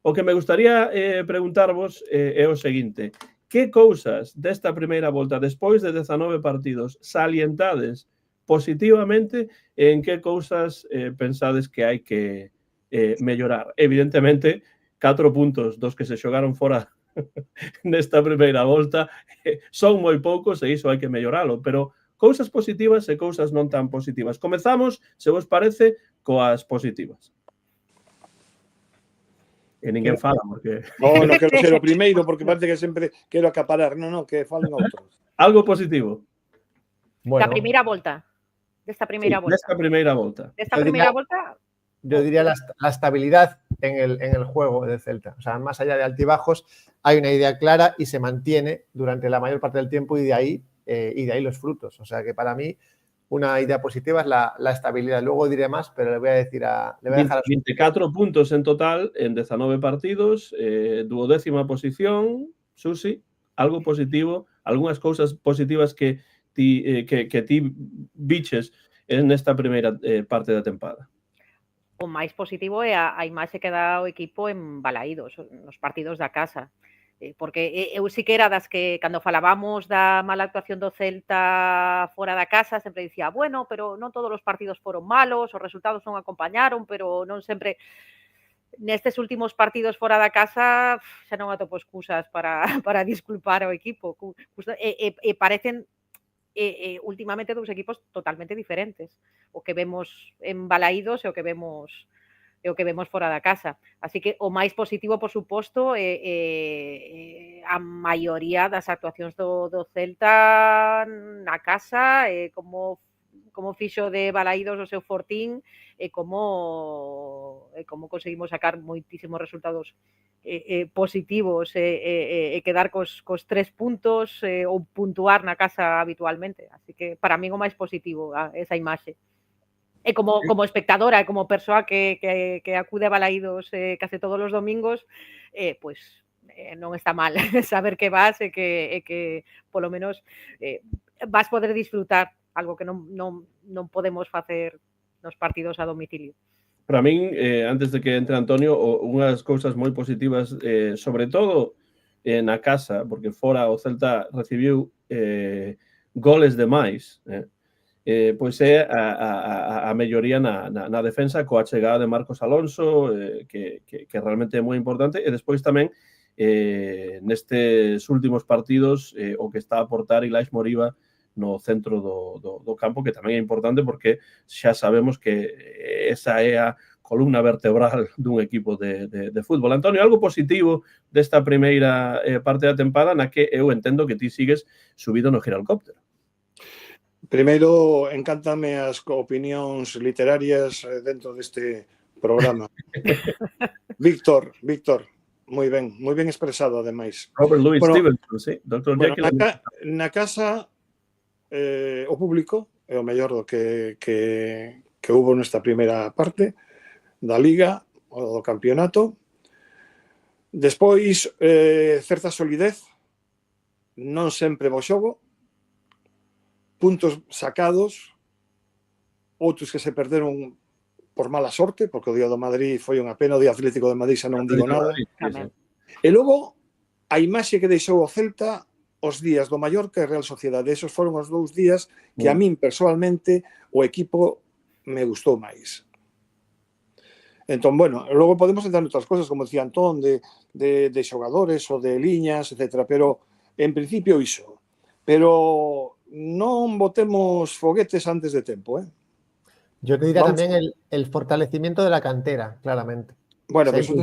o que me gustaría preguntarvos é o seguinte: que cousas desta primeira volta, despois de 19 partidos, salientades positivamente e en que cousas pensades que hai que mellorar? Evidentemente, 4 puntos dos que se xogaron fora nesta primeira volta son moi poucos e iso hai que melloralo, pero cousas positivas e cousas non tan positivas. Comezamos, se vos parece, coas positivas. E ninguén fala, porque... Non quero ser o primeiro, porque parece que sempre quero acaparar. Non, que falen outros. Algo positivo. Da primeira volta. Desta primeira volta. Desta primeira volta. Desta primeira volta... Yo diría la estabilidad en el juego del Celta. O sea, más allá de altibajos, hay una idea clara y se mantiene durante la mayor parte del tiempo y de ahí los frutos. O sea, que para mí una idea positiva es la estabilidad. Luego diré más, pero le voy a decir le voy a dejar 24 puntos en total en 19 partidos, 12ª posición, Susi, algo positivo, algunhas cousas positivas que ti biches en esta primeira parte da tempada. O máis positivo é a imaxe que dá o equipo en Balaídos, nos partidos da casa. Porque eu sí que era das que, cando falábamos da mala actuación do Celta fora da casa, sempre dicía, bueno, pero non todos os partidos foron malos, os resultados non acompañaron, pero non sempre... Nestes últimos partidos fora da casa xa non atopo excusas para disculpar ao equipo. E parecen últimamente dous equipos totalmente diferentes. O que vemos en Balaídos e o que vemos fora da casa. Así que o máis positivo, por suposto, a maioría das actuacións do Celta na casa, como fixo de Balaídos o seu fortín e como conseguimos sacar moitísimos resultados positivos e quedar cos 3 puntos ou puntuar na casa habitualmente. Así que para min o máis positivo esa imaxe. E como espectadora e como persoa que acude a Balaídos case todos os domingos, pois non está mal saber que vas e que polo menos vas poder disfrutar algo que non podemos facer nos partidos a domicilio. Para min, antes de que entre Antonio, unhas cousas moi positivas, sobre todo na casa, porque fora o Celta recibiu goles de máis, pois é a melloría na defensa coa chegada de Marcos Alonso, que realmente é moi importante, e despois tamén nestes últimos partidos o que está a aportar Ilaix Moriba no centro do campo, que tamén é importante porque xa sabemos que esa é a columna vertebral dun equipo de fútbol. Antonio, algo positivo desta primeira parte da tempada na que eu entendo que ti sigues subido no giralcóptero. Primeiro, encántame as opinións literarias dentro deste programa. Víctor, moi ben expresado, ademais. Robert Louis Stevenson, sí. Dr. Jekyll. Na casa, o público é o mellor do que hubo nesta primeira parte da Liga ou do campeonato. Despois, certa solidez, non sempre bo xogo, puntos sacados, outros que se perderon por mala sorte, porque o día do Madrid foi unha pena, o día Atlético de Madrid xa non digo nada. E logo, a imaxe que deixou o Celta os días do Mallorca e Real Sociedade. Esos foron os 2 días que a min, persoalmente, o equipo me gustou máis. Entón, bueno, logo podemos entrar en outras cosas, como decía Antón, de xogadores ou de liñas, etc. Pero, en principio, iso. Pero non botemos foguetes antes de tempo, Yo te diría tamén el fortalecimiento de la cantera, claramente. Bueno, pero eso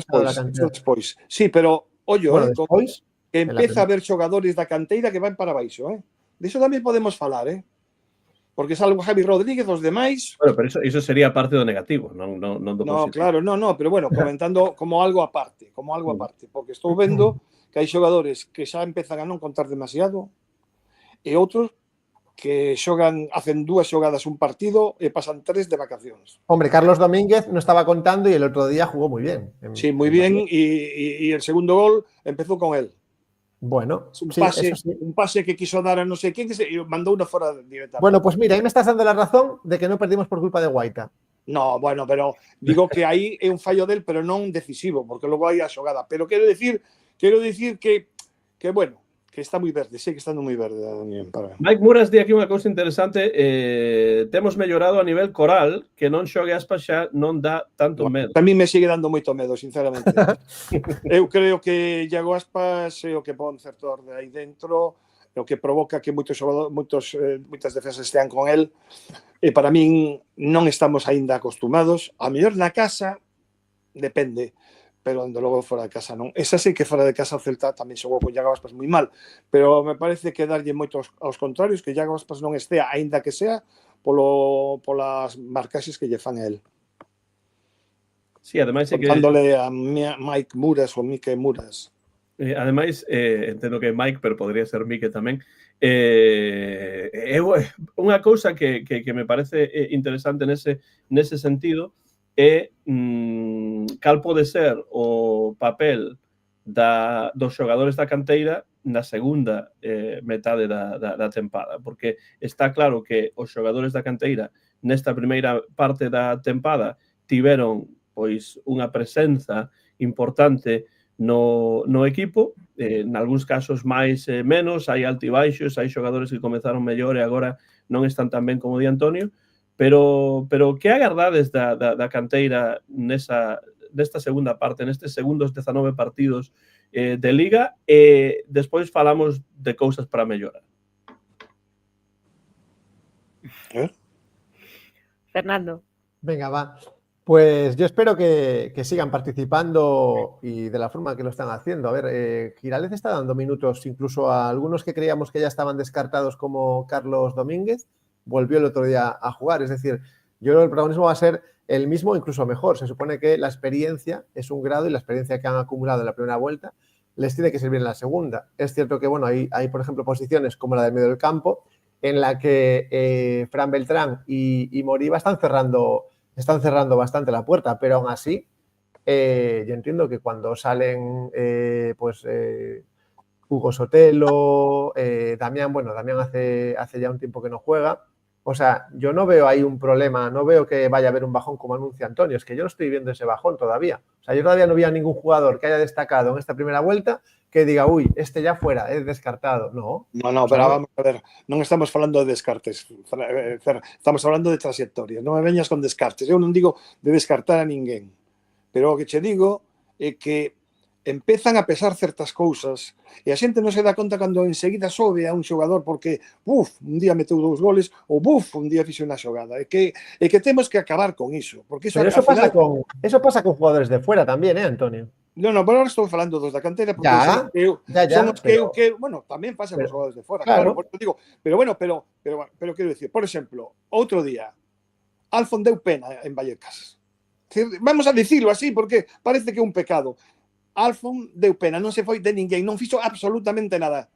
despois. Sí, pero, ollo, despois, que empeza a haber xogadores da canteira que van para baixo, Diso tamén podemos falar, Porque salvo Javi Rodríguez, os demais... Bueno, pero iso sería parte do negativo, non do positivo. Claro, pero bueno, comentando como algo aparte, porque estou vendo que hai xogadores que xa empezan a non contar demasiado e outros que hacen 2 xogadas un partido e pasan 3 de vacacións. Hombre, Carlos Domínguez no estaba contando y el otro día jugó muy bien. Sí, muy bien, y el segundo gol empezó con él. Bueno, Un sí, pase, eso sí. un pase que quiso dar a no sé quién y mandó uno fuera directamente. Bueno, pues mira, ahí me estás dando la razón de que no perdimos por culpa de Guaita. No, bueno, pero digo que aí é un fallo del, pero non decisivo, porque logo hai a xogada. Pero quero decir que bueno, que está moi verde, sei que estando moi verde. Mike Muras di aquí unha cousa interesante, temos mellorado a nivel coral, que non xogue Aspas xa non dá tanto medo. A mí me sigue dando moito medo, sinceramente. Eu creo que Iago Aspas é o que pon certo orde aí dentro, é o que provoca que moitas defensas estean con el, e para min non estamos aínda acostumados. A mellor na casa, depende, pero dende logo fora de casa non. Esa sí que fora de casa o Celta tamén xogou con Iago Aspas moi mal, pero me parece que darlle moitos aos contrarios, que Iago Aspas non estea, aínda que sea, polas marcaxes que lle fan a el. Sí, ademais é que... Contándole a Mike Muras ou Mike Muras. Ademais, entendo que é Mike, pero podría ser Mike tamén. Unha cousa que me parece interesante nese sentido é cal pode ser o papel dos xogadores da canteira na segunda metade da tempada, porque está claro que os xogadores da canteira nesta primeira parte da tempada tiveron pois unha presenza importante no equipo, en algúns casos máis e menos, hai altibaixos, hai xogadores que comezaron mellor e agora non están tan ben como di Antonio, pero que agardades da canteira nesta segunda parte, nestes segundos 19 partidos de Liga, e despois falamos de cousas para mellorar. Fernando. Venga, va. Pues yo espero que sigan participando y de la forma que lo están haciendo. A ver, Giraldez está dando minutos incluso a algunos que creíamos que ya estaban descartados, como Carlos Domínguez, volvió el otro día a jugar. Es decir, yo creo que el protagonismo va a ser el mismo, incluso mejor. Se supone que la experiencia es un grado y la experiencia que han acumulado en la primera vuelta les tiene que servir en la segunda. Es cierto que, bueno, hay por ejemplo, posiciones como la del medio del campo en la que Fran Beltrán y Moriba están cerrando bastante la puerta, pero aún así yo entiendo que cuando salen Hugo Sotelo, Damián hace ya un tiempo que no juega, o sea, yo no veo ahí un problema, no veo que vaya a haber un bajón como anuncia Antonio, es que yo no estoy viendo ese bajón todavía, o sea, yo todavía no vi a ningún jugador que haya destacado en esta primera vuelta que diga, uy, este ya fuera, es descartado. No, pero vamos a ver, non estamos falando de descartes, estamos falando de trayectorias, non me veñas con descartes, eu non digo de descartar a ninguén, pero o que che digo é que empezan a pesar certas cousas e a xente non se dá conta cando enseguida sobe a un xogador porque, un día meteu 2 goles ou, un día fixo unha xogada, é que temos que acabar con iso, porque pero eso pasa con jugadores de fuera tamén, Antonio? Non, pero ahora estou falando dos da cantera porque son os que, bueno, tamén pasa con os xogadores de fora, claro, por digo, pero quero dicir, por exemplo, outro día Alfon deu pena en Vallecas. Vamos a dicirlo así porque parece que é un pecado. Alfon deu pena, non se foi de ninguén, non fixo absolutamente nada.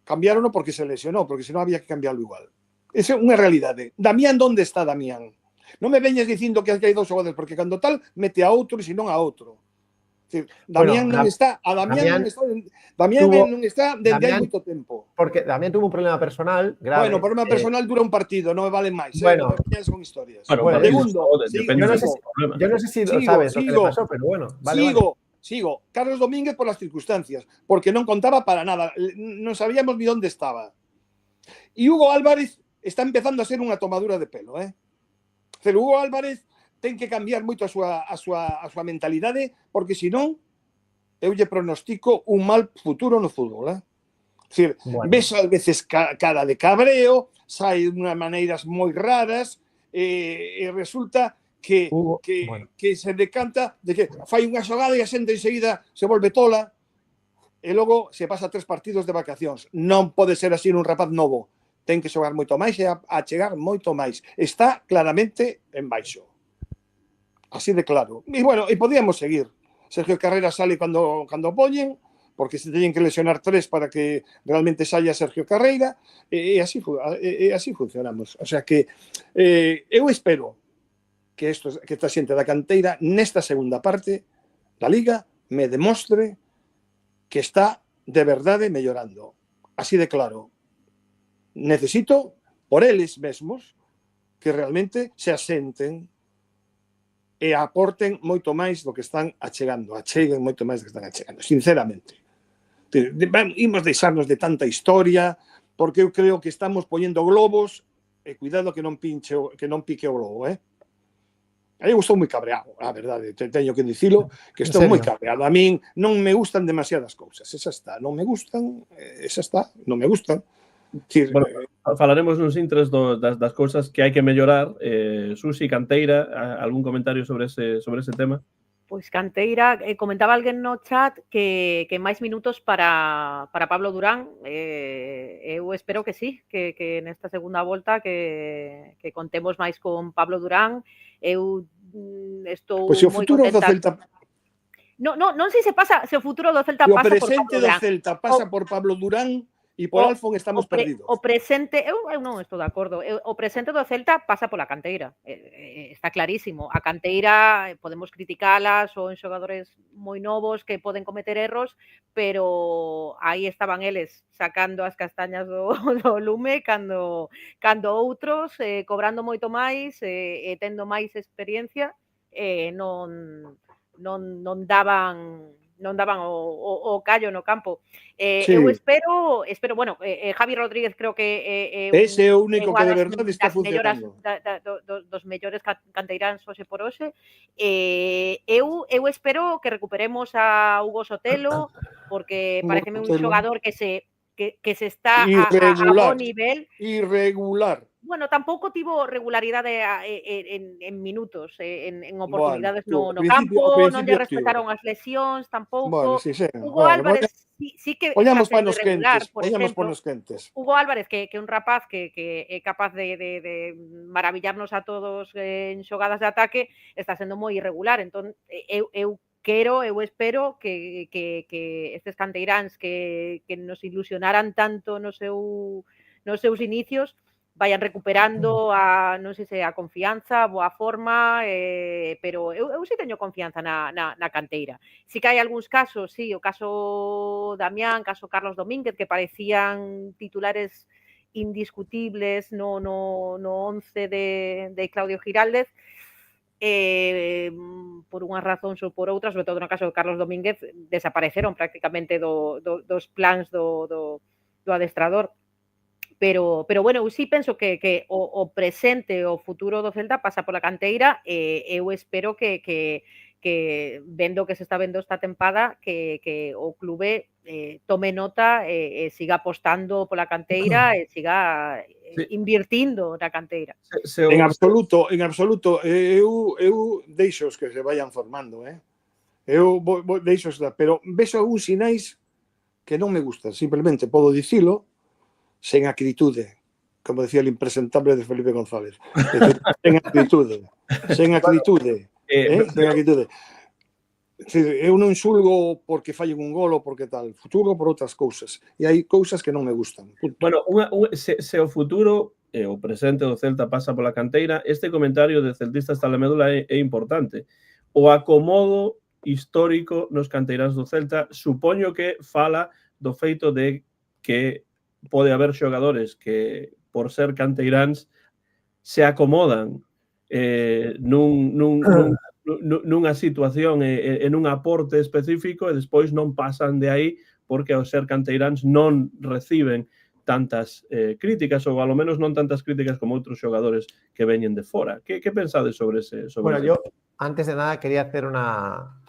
Cambiárono porque se lesionou, porque senón había que cambiarlo igual. Esa é unha realidade. Damián, onde está Damián? Non me veñes dicindo que hai 2 xogadores, porque cando tal mete a outro e senón a outro. Damián non está, Damián non está desde hai moito tempo. Porque Damián tuvo un problema personal grave. Bueno, problema personal dura un partido, non me vale máis. Bueno, son historias. Segundo, yo no sé si lo sabes lo que le pasó, pero bueno. Sigo. Carlos Domínguez por las circunstancias, porque non contaba para nada, non sabíamos ni onde estaba. E Hugo Álvarez está empezando a ser unha tomadura de pelo, Pero Hugo Álvarez ten que cambiar moito a súa mentalidade, porque senón eu lle pronostico un mal futuro no fútbol, Es decir, ves a veces cara de cabreo, sai de unhas maneiras moi raras e resulta que se decanta de que fai unha xogada e a xente enseguida se volve tola e logo se pasa 3 partidos de vacacións. Non pode ser así nun rapaz novo. Ten que xogar moito máis e a chegar moito máis. Está claramente en baixo. Así de claro. E bueno, e podíamos seguir. Sergio Carrera sale cando poñen, porque se teñen que lesionar 3 para que realmente saia Sergio Carreira, e así funcionamos. O sea que eu espero que esta xente da canteira nesta segunda parte da Liga me demostre que está de verdade mellorando. Así de claro. Necesito, por eles mesmos, que realmente se asenten e aporten moito máis do que están achegando. Acheguen moito máis do que están achegando, sinceramente. Imos deixarnos de tanta historia, porque eu creo que estamos poñendo globos, e cuidado que non pique o globo, Eu estou moi cabreado, a verdade, teño que dicilo, que estou moi cabreado. A min non me gustan demasiadas cousas, esa está, non me gustan, esa está, non me gustan. Decir, bueno, falaremos nos intres das cousas que hai que mellorar. Susi, canteira, algún comentario sobre ese tema? Pois canteira, comentaba alguén no chat que máis minutos para Pablo Durán. Eu espero que sí, que nesta segunda volta que contemos máis con Pablo Durán. Eu estou moi contenta. Pois o futuro do Celta... Non sei se o futuro do Celta pasa por Pablo Durán. O presente do Celta pasa por Pablo Durán. E por Alfon estamos perdidos. O presente, eu non estou de acordo. O presente do Celta pasa pola canteira. Está clarísimo. A canteira podemos criticala, son xogadores moi novos que poden cometer erros, pero aí estaban eles sacando as castañas do lume cando outros, cobrando moito máis e tendo máis experiencia, non daban o callo no campo. Sí. Eu espero, bueno, Javi Rodríguez creo que ese é o único que de verdade está funcionando. Dos mellores canteiráns hoxe por hoxe. Eu espero que recuperemos a Hugo Sotelo, porque pareceme un xogador que se está a bo nivel. Irregular. Bueno, tampouco tivo regularidade en minutos, en oportunidades no campo, non lle respetaron as lesións, tampouco. Hugo Álvarez sí que poñamos panos quentes. Hugo Álvarez, que é un rapaz que é capaz de maravillarnos a todos en xogadas de ataque, está sendo moi irregular. Entón, eu espero que estes canteiráns que nos ilusionaran tanto nos seus inicios vayan recuperando non sei se a confianza, boa forma, pero eu sí teño confianza na canteira. Si que hai algúns casos, sí, o caso Damián, caso Carlos Domínguez, que parecían titulares indiscutibles no 11 de Claudio Giraldez, por unhas razóns ou por outras, sobre todo no caso de Carlos Domínguez, desapareceron prácticamente dos plans do adestrador. Pero bueno, eu sí penso que o presente, o futuro do Celta pasa pola canteira, e eu espero que vendo que se está vendo esta tempada, que o clube tome nota e siga apostando pola canteira e siga invirtindo na canteira. En absoluto, eu deixos que se vayan formando, eu deixos, pero vexo algúns sinais que non me gustan, simplemente podo dicilo, sen acritude, como decía el impresentable de Felipe González. Sen acritude. Eu non xulgo porque fallen un gol ou porque tal, xulgo por outras cousas. E hai cousas que non me gustan. Bueno, se o futuro e o presente do Celta pasa pola canteira, este comentario de Celtista hasta la médula é importante. O acomodo histórico nos canteiráns do Celta supoño que fala do feito de que pode haber xogadores que, por ser canteiráns, se acomodan nunha situación e nun aporte específico e despois non pasan de aí porque ao ser canteiráns non reciben tantas críticas ou ao menos non tantas críticas como outros xogadores que veñen de fora. Que pensades sobre ese? Bueno, yo antes de nada quería hacer una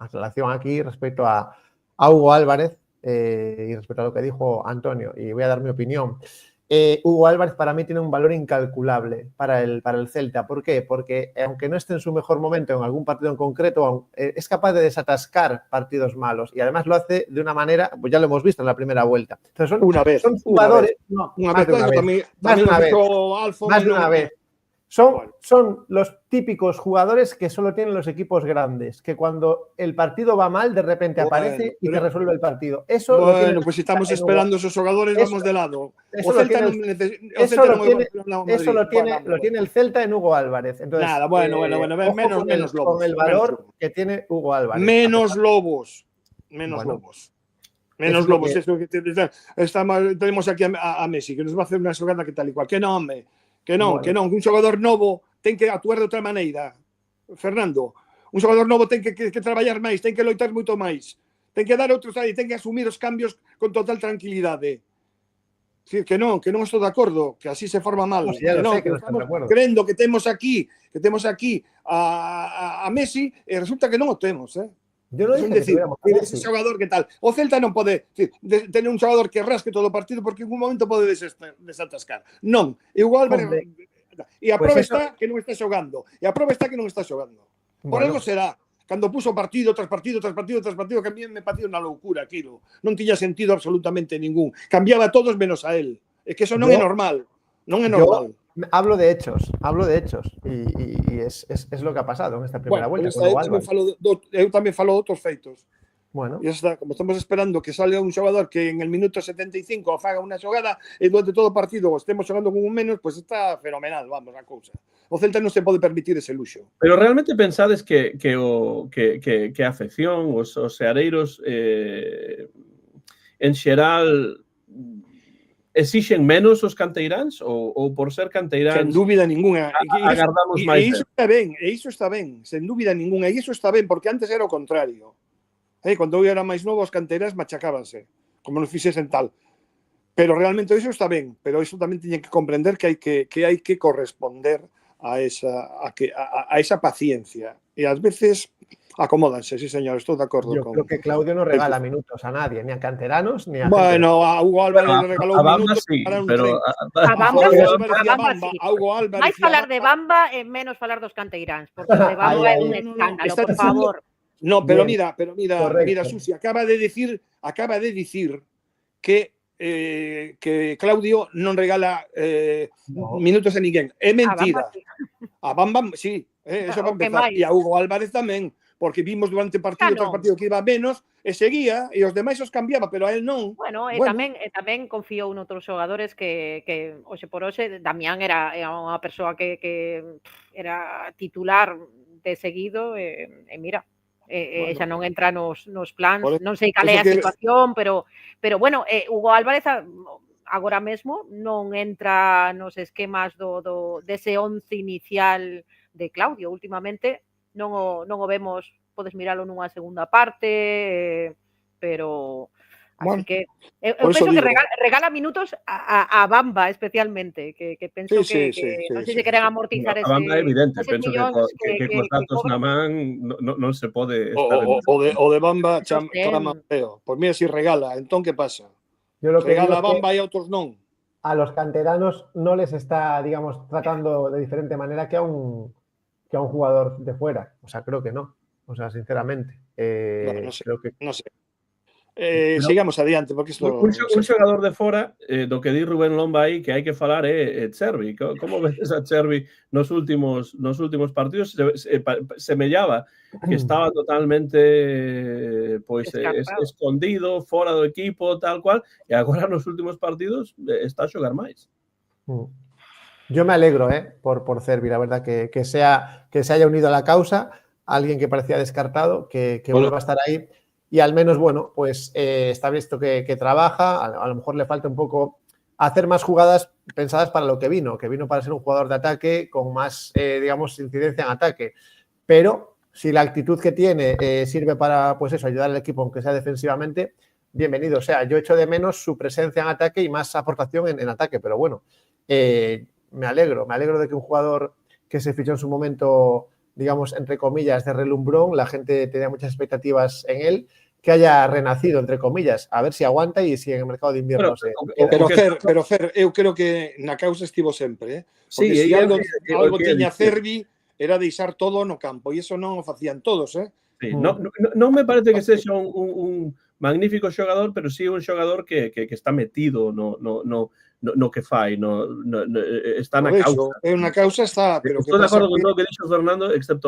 aclaración aquí respecto a Hugo Álvarez, y respecto a lo que dijo Antonio, y voy a dar mi opinión. Hugo Álvarez para mí tiene un valor incalculable para el Celta. ¿Por qué? Porque aunque no esté en su mejor momento en algún partido en concreto, es capaz de desatascar partidos malos y además lo hace de una manera, pues ya lo hemos visto en la primera vuelta. Entonces son jugadores... Más de una vez. Son los típicos jugadores que solo tienen los equipos grandes, que cuando el partido va mal, de repente aparece y te resuelve el partido. Eso bueno, pues si estamos esperando esos jugadores, vamos de lado. Eso lo tiene el Celta en Hugo Álvarez. Entonces, nada, bueno, menos lobos. Con el valor que tiene Hugo Álvarez. Menos lobos. Menos lobos. Menos lobos. Tenemos aquí a Messi, que nos va a hacer una xogada que tal y cual. Que non, home. Que non, que un xogador novo ten que actuar de outra maneira. Fernando, un xogador novo ten que traballar máis, ten que loitar moito máis, ten que dar outros aí, ten que asumir os cambios con total tranquilidade. Decir, que non estou de acordo, que así se forma mal. No, sí, que estamos crendo que temos aquí a Messi e resulta que non o temos, Yo no dije ese xogador que tal. O Celta non pode tener un xogador que rasque todo o partido porque en un momento pode desatascar. Non, igual e a prova está que non está xogando. E a prova está que non está xogando. Por algo será. Cando puso partido tras partido, que a mí me parecía unha loucura aquilo. Non tiña sentido absolutamente ningún. Cambiaba a todos menos a él. É que eso non é normal. Non é normal. Hablo de hechos y es lo que ha pasado en esta primera vuelta. Eu tamén falo de outros feitos. Bueno. E está, como estamos esperando que salga un xogador que en el minuto 75 faga unha xogada e durante todo o partido estemos xogando con un menos, pues está fenomenal, vamos, a cousa. O Celta non se pode permitir ese luxo. Pero realmente pensades que a afección, os seareiros en xeral exixen menos os canteiráns ou por ser canteiráns sen dúbida ninguna agardamos máis? E iso está ben, sen dúbida ninguna, e iso está ben, porque antes era o contrario. Cando eu era máis novo, os canteiráns machacábanse, como nos fixesen tal. Pero realmente iso está ben, pero iso tamén teñen que comprender que hai que corresponder a esa paciencia. E ás veces acomódanse, sí señor, estou de acordo. Yo creo que Claudio no regala minutos a nadie, ni a canteranos, ni a... Bueno, a Hugo Álvarez le regalou minutos sí, para un pero a Bamba sí. A Hugo Álvarez. Máis falar de Bamba e menos falar dos canteiráns, porque de Bamba é un escándalo, por favor. No, pero mira, Susi, acaba de decir que Claudio non regala minutos a ninguén. É mentira. A Bamba sí, eso para empezar. E a Hugo Álvarez tamén, porque vimos durante partido tras partido que iba menos e seguía e os demais os cambiaba, pero a él non. Bueno, tamén confiou noutros xogadores que hoxe por hoxe Damián era unha persoa que era titular de seguido e mira, xa non entra nos plans, non sei cal é a situación, pero bueno, Hugo Álvarez agora mesmo non entra nos esquemas dese 11 inicial de Claudio. Últimamente non o vemos, podes miralo nunha segunda parte, pero así que eu penso que regala minutos a Bamba especialmente, que penso que non sei se queren amortizar ese. A Bamba é evidente, penso que cos datos na man non se pode estar. O de Bamba chama feo. Pois mira, si regala, entón que pasa? Regala a Bamba e a outros non. A los canteranos no les está, digamos, tratando de diferente manera que a un jugador de fuera. O sea, creo que no. O sea, sinceramente. No sé. Sigamos adiante, porque isto... Un xogador de fora, do que di Rubén Lomba aí, que hai que falar é Chervi. Como ves a Chervi nos últimos partidos? Semellaba que estaba totalmente escondido, fora do equipo, tal cual, e agora nos últimos partidos está a xogar máis. Yo me alegro por Chervi, la verdad, que se haya unido a la causa, alguien que parecía descartado, que vuelva a estar ahí. Y al menos, bueno, pues está visto que trabaja, a lo mejor le falta un poco hacer más jugadas pensadas para lo que vino para ser un jugador de ataque con más, digamos, incidencia en ataque. Pero si la actitud que tiene sirve para, pues eso, ayudar al equipo, aunque sea defensivamente, bienvenido. O sea, yo echo de menos su presencia en ataque y más aportación en ataque, pero bueno, me alegro de que un jugador que se fichó en su momento, digamos, entre comillas, de relumbrón, la gente tenía muchas expectativas en él, que haya renacido, entre comillas, a ver si aguanta y si en el mercado de invierno pero Fer, eu creo que na causa estivo sempre, porque sí, si algo tiña Chervi era deixar todo no campo, e iso non o facían todos, Sí, non me parece que sexa un magnífico xogador, pero sí un xogador que está metido no que fai, está na causa. É unha causa, está, pero que Estou de pasa acordo con que todo o que dixo Fernando, excepto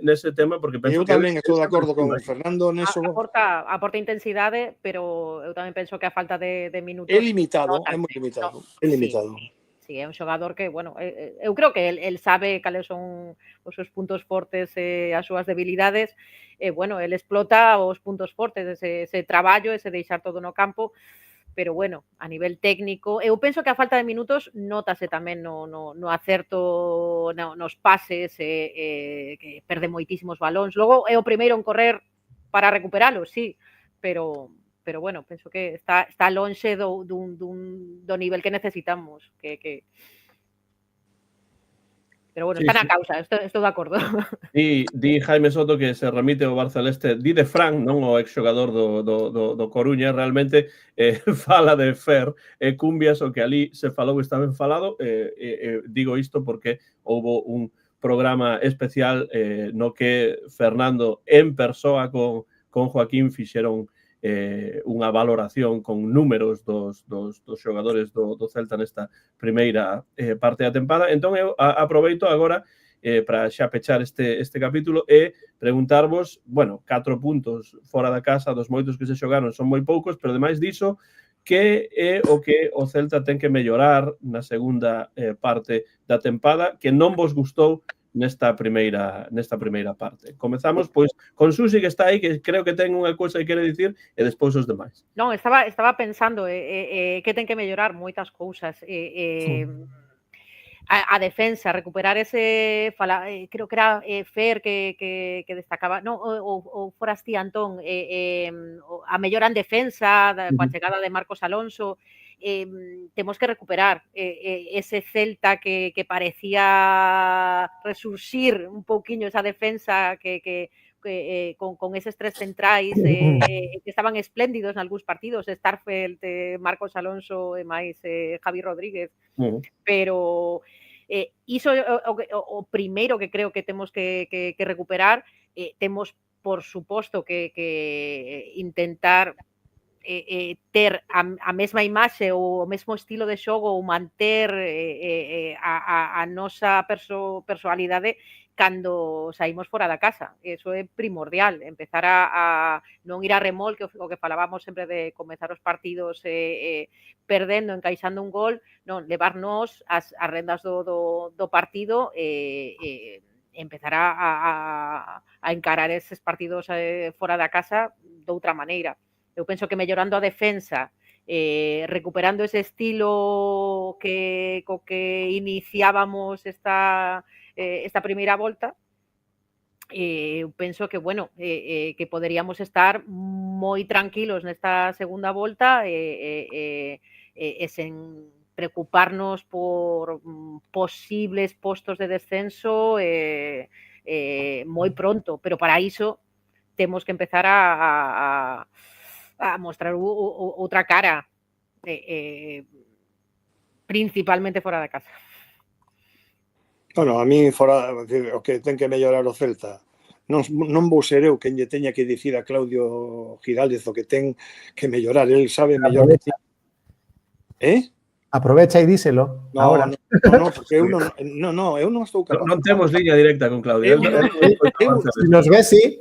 nese tema, porque penso eu que tamén estou de acordo con Fernando neso. Aporta intensidade, pero eu tamén penso que a falta de minutos É limitado, é nótase. moi limitado. No, É limitado. Sí, é un xogador que, bueno, eu creo que el sabe cales son os seus puntos fortes e as súas debilidades, e, bueno, el explota os puntos fortes, ese traballo, ese deixar todo no campo, pero, bueno, a nivel técnico, eu penso que a falta de minutos nótase tamén no acerto nos pases, que perde moitísimos balóns. Logo é o primeiro en correr para recuperalos, sí, pero bueno, penso que está lonxe do nivel que necesitamos, pero bueno, Sí, está na sí. causa, estou de acordo. Di Jaime Soto que se remite ao Barceleste, di de Fran, non o exxogador do Coruña, realmente fala de Fer e Cumbias, o que ali se falou está ben falado, digo isto porque houbo un programa especial no que Fernando en persoa con Joaquín fixeron unha valoración con números dos xogadores do Celta nesta primeira parte da tempada. Entón, eu aproveito agora para xa pechar este capítulo e preguntarvos, bueno, 4 puntos fora da casa dos moitos que se xogaron son moi poucos, pero ademais diso, que é o que o Celta ten que mellorar na segunda parte da tempada que non vos gustou nesta primeira parte. Comezamos, pois, con Susi, que está aí, que creo que ten unha cousa que quere dicir, e despois os demais. Non, estaba pensando que ten que mellorar moitas cousas. A defensa, recuperar ese creo que era Fer que destacaba, non, o foras ti, Antón, a mellora en defensa coa chegada de Marcos Alonso, temos que recuperar ese Celta que parecía resurxir un pouquiño esa defensa con eses tres centrais que estaban espléndidos nalgúns partidos, Starfelt, Marcos Alonso e máis Javi Rodríguez, pero iso o primeiro que creo que temos que recuperar. Temos, por suposto, que intentar ter a mesma imaxe ou o mesmo estilo de xogo ou manter a nosa persoalidade cando saímos fora da casa. Eso é primordial, empezar a non ir a remolque, o que falábamos sempre de comezar os partidos perdendo, encaixando un gol, non, levarnos as rendas do partido e empezar a encarar eses partidos fora da casa doutra maneira. Eu penso que mellorando a defensa, recuperando ese estilo co que iniciábamos esta primeira volta, eu penso que, bueno, que poderíamos estar moi tranquilos nesta segunda volta e sen preocuparnos por posibles postos de descenso moi pronto, pero para iso temos que empezar a mostrar outra cara, principalmente fora da casa. Bueno, a mí fora, o que ten que mellorar o Celta, non vou ser eu quen lle teña que dicir a Claudio Giraldez o que ten que mellorar, el sabe mellor. Aprovecha e díselo agora. No, porque eu non estou capacitado. Non temos liña directa con Claudio. Se nos ve, sí.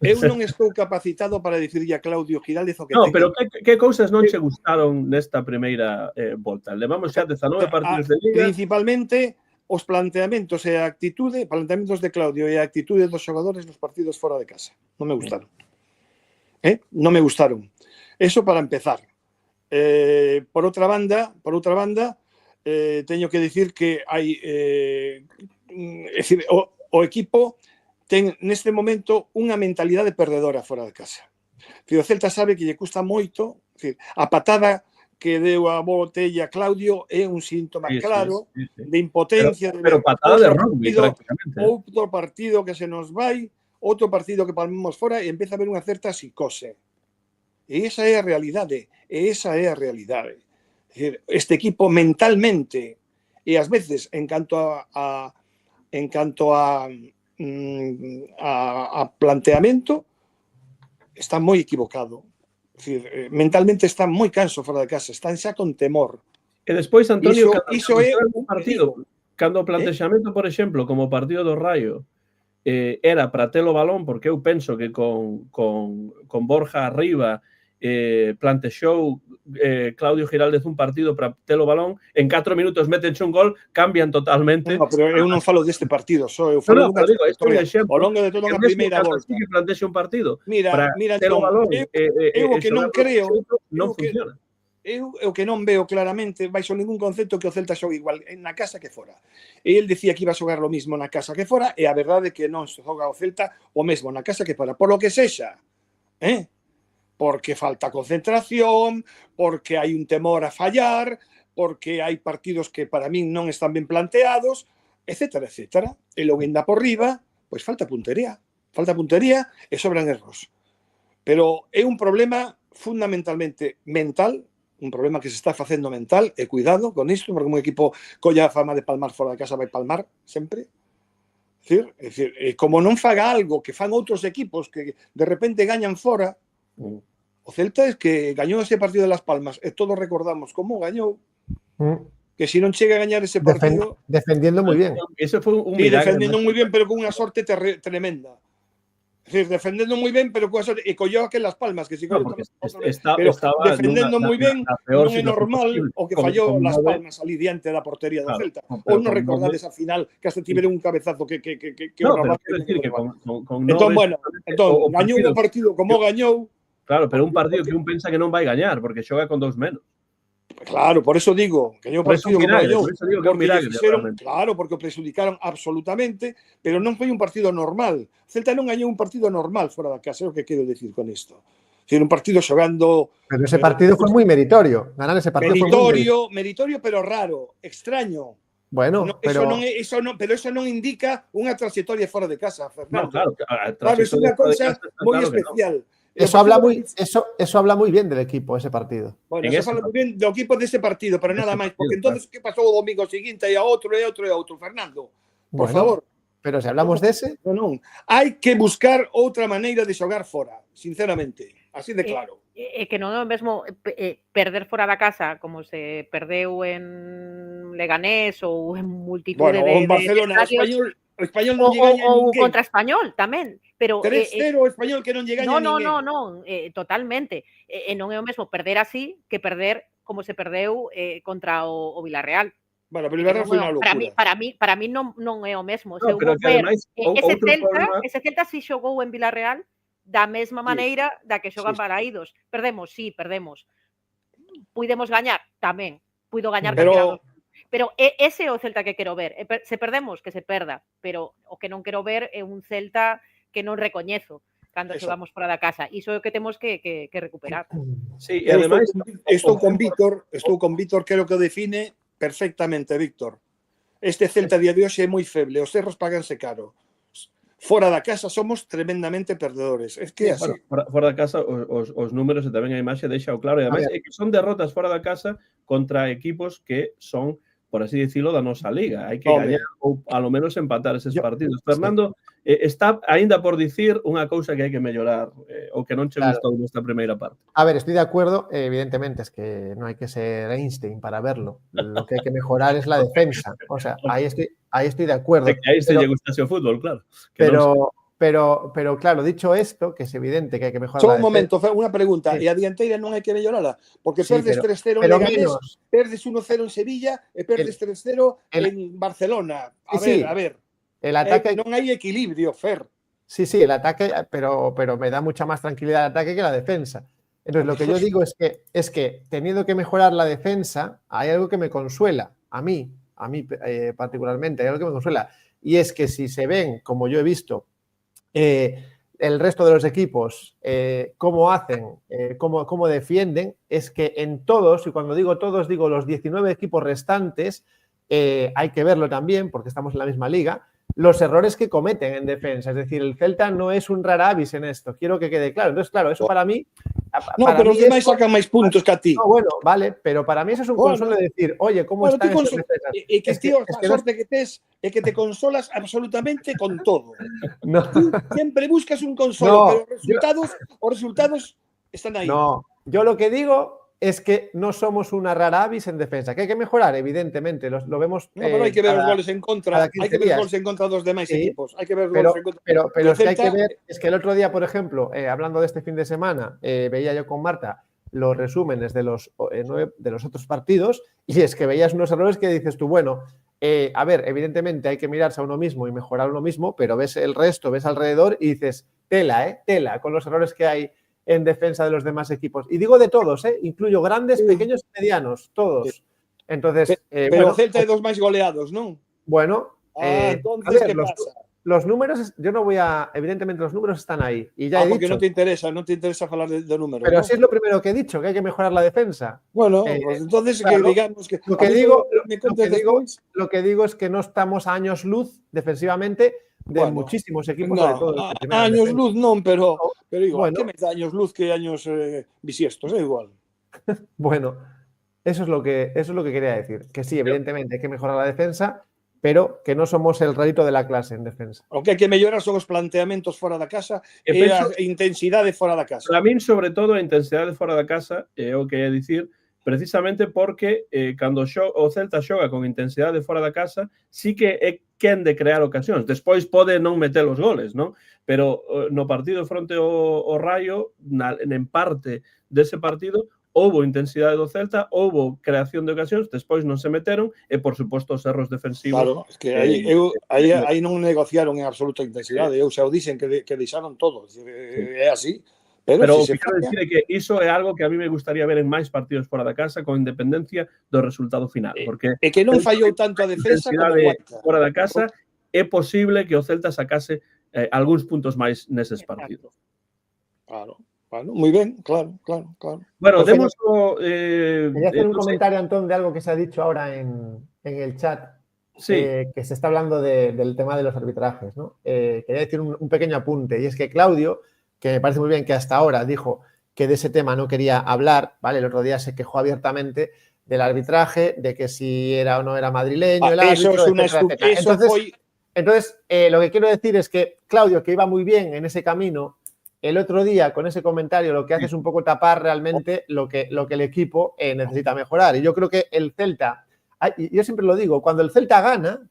Eu non estou capacitado para dicirlle a Claudio Giraldez o que ten. No, pero que cousas non che gustaron nesta primeira volta? Levamos xa 19 partidos de Liga. Principalmente os planteamentos e a actitude, planteamentos de Claudio e a actitude dos xogadores nos partidos fora de casa. Non me gustaron. Non me gustaron. Eso para empezar. Por outra banda, teño que dicir que hai o equipo ten neste momento unha mentalidade perdedora fora de casa. O Celta sabe que lle custa moito, a patada que deu a botella Claudio é un síntoma claro de impotencia. Pero patada de rugby, prácticamente. Outro partido que se nos vai, outro partido que palmamos fora e empeza a haber unha certa psicose. E esa é a realidade. Este equipo mentalmente e ás veces en canto a planteamento está moi equivocado. Decir, mentalmente están moi cansos fora de casa, están xa con temor. E despois, Antonio, iso é un partido, cando o plantexamento, por exemplo, como o partido do Raio, era para ter o balón, porque eu penso que con Borja arriba plantexou Claudio Giraldez un partido para ter o balón, en 4 minutos metenche un gol, cambian totalmente. No, pero eu non falo deste partido, só eu falo dunha historia ao longo de toda unha primeira volta. Que plantexe un partido mira, para ter o balón, eu o que non creo, non funciona. Eu o que non veo claramente baixo ningún concepto que o Celta xogue igual na casa que fora. E el dicía que iba a xogar lo mismo na casa que fora, e a verdade é que non se xoga o Celta o mesmo na casa que fora, por lo que sexa. Porque falta concentración, porque hai un temor a fallar, porque hai partidos que para min non están ben planteados, etcétera, etcétera. E logo ainda por riba, pois falta puntería e sobran erros. Pero é un problema fundamentalmente mental, un problema que se está facendo mental, e cuidado con isto, porque un equipo colla a fama de palmar fora de casa vai palmar sempre. É dicir, como non faga algo que fan outros equipos que de repente gañan fora, o Celta es que gañou ese partido de Las Palmas e todos recordamos como gañou, que se non chega a gañar ese partido defendiendo moi bien. Eso foi un milagre. Defendendo moi bien, pero con unha sorte tremenda. Es decir, defendendo moi ben, pero coa sorte, e colleu aquel Las Palmas, que si pero defendendo moi ben, non é normal o que fallou Las Palmas ali diante da portería do Celta. Ou non recordades a final que hasta tiveron un cabezazo que entón, bueno, gañou o partido como gañou. Claro, pero un partido que un pensa que non vai gañar, porque xoga con 2 menos. Claro, por eso digo que gañou o partido como gañou. Claro, porque o prexudicaron absolutamente, pero non foi un partido normal. Celta non gañou un partido normal fora da casa, é o que quero decir con isto. Un partido xogando... Pero ese partido foi moi meritorio. Ganar ese partido meritorio, pero raro, extraño. Bueno, pero eso non indica unha trayectoria fora de casa, Fernando. No, claro, é unha cousa moi especial. Eso habla muy bien del equipo, ese partido. Bueno, eso habla muy bien del equipo de ese partido, pero nada más. Porque entonces, ¿qué pasó o domingo seguinte? E a outro, Fernando. Por favor. Pero se hablamos de ese... Non. Hai que buscar outra maneira de xogar fora, sinceramente. Así de claro. Que non é o mesmo perder fora da casa, como se perdeu en Leganés ou en multitude de... Bueno, en Barcelona, o Español non lle gaña ou contra Español tamén, pero 3-0 o Español que non lle gaña ninguén. Non, totalmente. Non é o mesmo perder así que perder como se perdeu contra o Villarreal. Bueno, pero o Villarreal foi unha locura. Para mí non é o mesmo. No, pero que ademais, ese Celta si xogou en Villarreal da mesma maneira da que xogan Balaídos. Perdemos, perdemos. Puidemos gañar tamén. Puido gañar pero ese é o Celta que quero ver. Se perdemos, que se perda. Pero o que non quero ver é un Celta que non recoñezo cando xogamos fora da casa. Iso é o que temos que recuperar. Sí, e ademais estou con Víctor, creo que o define perfectamente, Víctor. Este Celta día de hoxe é moi feble, os erros paganse caro. Fora da casa somos tremendamente perdedores. Es que así. Fora da casa os números e tamén a imaxe deixa o claro. E ademais é que son derrotas fora da casa contra equipos que son, por así decirlo, da nosa liga. Hai que gañar ou ao menos empatar eses partidos. Fernando, está aínda por dicir unha cousa que hai que mellorar ou que non che gustou nesta primeira parte. A ver, estoy de acuerdo. Evidentemente es que no hay que ser Einstein para verlo. Lo que hay que mejorar es la defensa. O sea, ahí estoy de acuerdo. Que a este lle gustase o fútbol, claro. Pero claro, dicho esto, que es evidente que hay que mejorar Só un momento, unha pregunta. E a dianteira non hai que mellorala? Porque perdes 3-0 en Leganés, perdes 1-0 en Sevilla e perdes 3-0 en Barcelona. A ver. El ataque... non hai equilibrio, Fer. Sí, el ataque, pero me da mucha más tranquilidad el ataque que la defensa. Entonces, lo que yo digo es que teniendo que mejorar la defensa, hay algo que me consuela, a mí particularmente, hay algo que me consuela. Y es que si se ven, como yo he visto, el resto de los equipos, cómo hacen, cómo defienden, es que en todos, y cuando digo todos, digo los 19 equipos restantes, hay que verlo también, porque estamos en la misma liga, los errores que cometen en defensa. Es decir, el Celta no es un rara avis en esto, quiero que quede claro. Entonces, claro, eso para mí... No, pero os demais sacan máis puntos que a ti. No, bueno, vale, pero para mí eso es un consuelo de decir, oye, ¿cómo están esos defensas? E que, tío, a sorte que tes é que te consolas absolutamente con todo. No. Tú sempre buscas un consuelo, pero os resultados Están aí. No, yo lo que digo es que no somos una rara avis en defensa, que hay que mejorar, evidentemente, lo vemos. No, pero hai que ver os goles en contra, cada 15 hai que ver os días. goles en contra dos demais Sí, equipos, hai que ver os Pero, goles en contra. pero es que hay que Celta- ver, es que el otro día, por ejemplo, hablando de este fin de semana, veía yo con Marta los resúmenes de los otros partidos y es que veías unos errores que dices tú, bueno, a ver, evidentemente hay que mirarse a uno mismo y mejorar uno mismo, pero ves el resto, ves alrededor y dices, tela, con los errores que hay en defensa de los demás equipos. Y digo de todos, incluyo grandes, pequeños y medianos, todos. Entonces, pero bueno, o Celta é dos máis goleados, non? bueno, Entonces, a ver, ¿qué pasa? los números, yo no voy a. Evidentemente, los números están ahí. Y ya he Porque dicho. non te interesa falar de números. Pero ¿no? así es lo primero que he dicho, que hay que mejorar la defensa. Bueno, pues entonces claro, que digamos que. Lo que digo es que no estamos a años luz defensivamente de muchísimos equipos, sobre todo. Años luz non, pero igual, bueno, que máis años luz que años bisiestos, é igual. Bueno, eso es lo que quería decir. Que sí, evidentemente hay que mejorar la defensa, pero que no somos el rarito de la clase en defensa. O que hai que mellorar son os planteamentos fora da casa e a intensidade fora da casa. Para min, sobre todo, a intensidade fora da casa é o que é dicir, precisamente porque cando o Celta xoga con intensidade fora da casa, sí que é quen de crear ocasións. Despois pode non meter os goles, non? Pero no partido fronte ao Raio, en parte dese partido, houbo intensidade do Celta, houbo creación de ocasións, despois non se meteron e, por suposto, os erros defensivos. Claro, es que aí non negociaron en absoluta intensidade. Eu xa o dixen que deixaron todo. É así. Pero o que quero dicir é que iso é algo que a mí me gustaría ver en máis partidos fora da casa con independencia do resultado final. Porque é que non fallou tanto a defensa como o fora da casa é posible que o Celta sacase algúns puntos máis neses partidos. Claro. Bueno, muy bien, claro. Bueno, pues demos... quería hacer un comentario, Antón, de algo que se ha dicho ahora en el chat, sí. Que se está hablando del tema de los arbitrajes, ¿no? Quería decir un pequeño apunte, y es que Claudio, que me parece muy bien que hasta ahora dijo que de ese tema no quería hablar, ¿vale? El otro día se quejó abiertamente del arbitraje, de que si era o no era madrileño el árbitro, eso es una Entonces, lo que quiero decir es que Claudio, que iba muy bien en ese camino, el otro día, con ese comentario, lo que hace es un poco tapar realmente lo que el equipo necesita mejorar. Y yo creo que el Celta, yo siempre lo digo, cuando el Celta gana,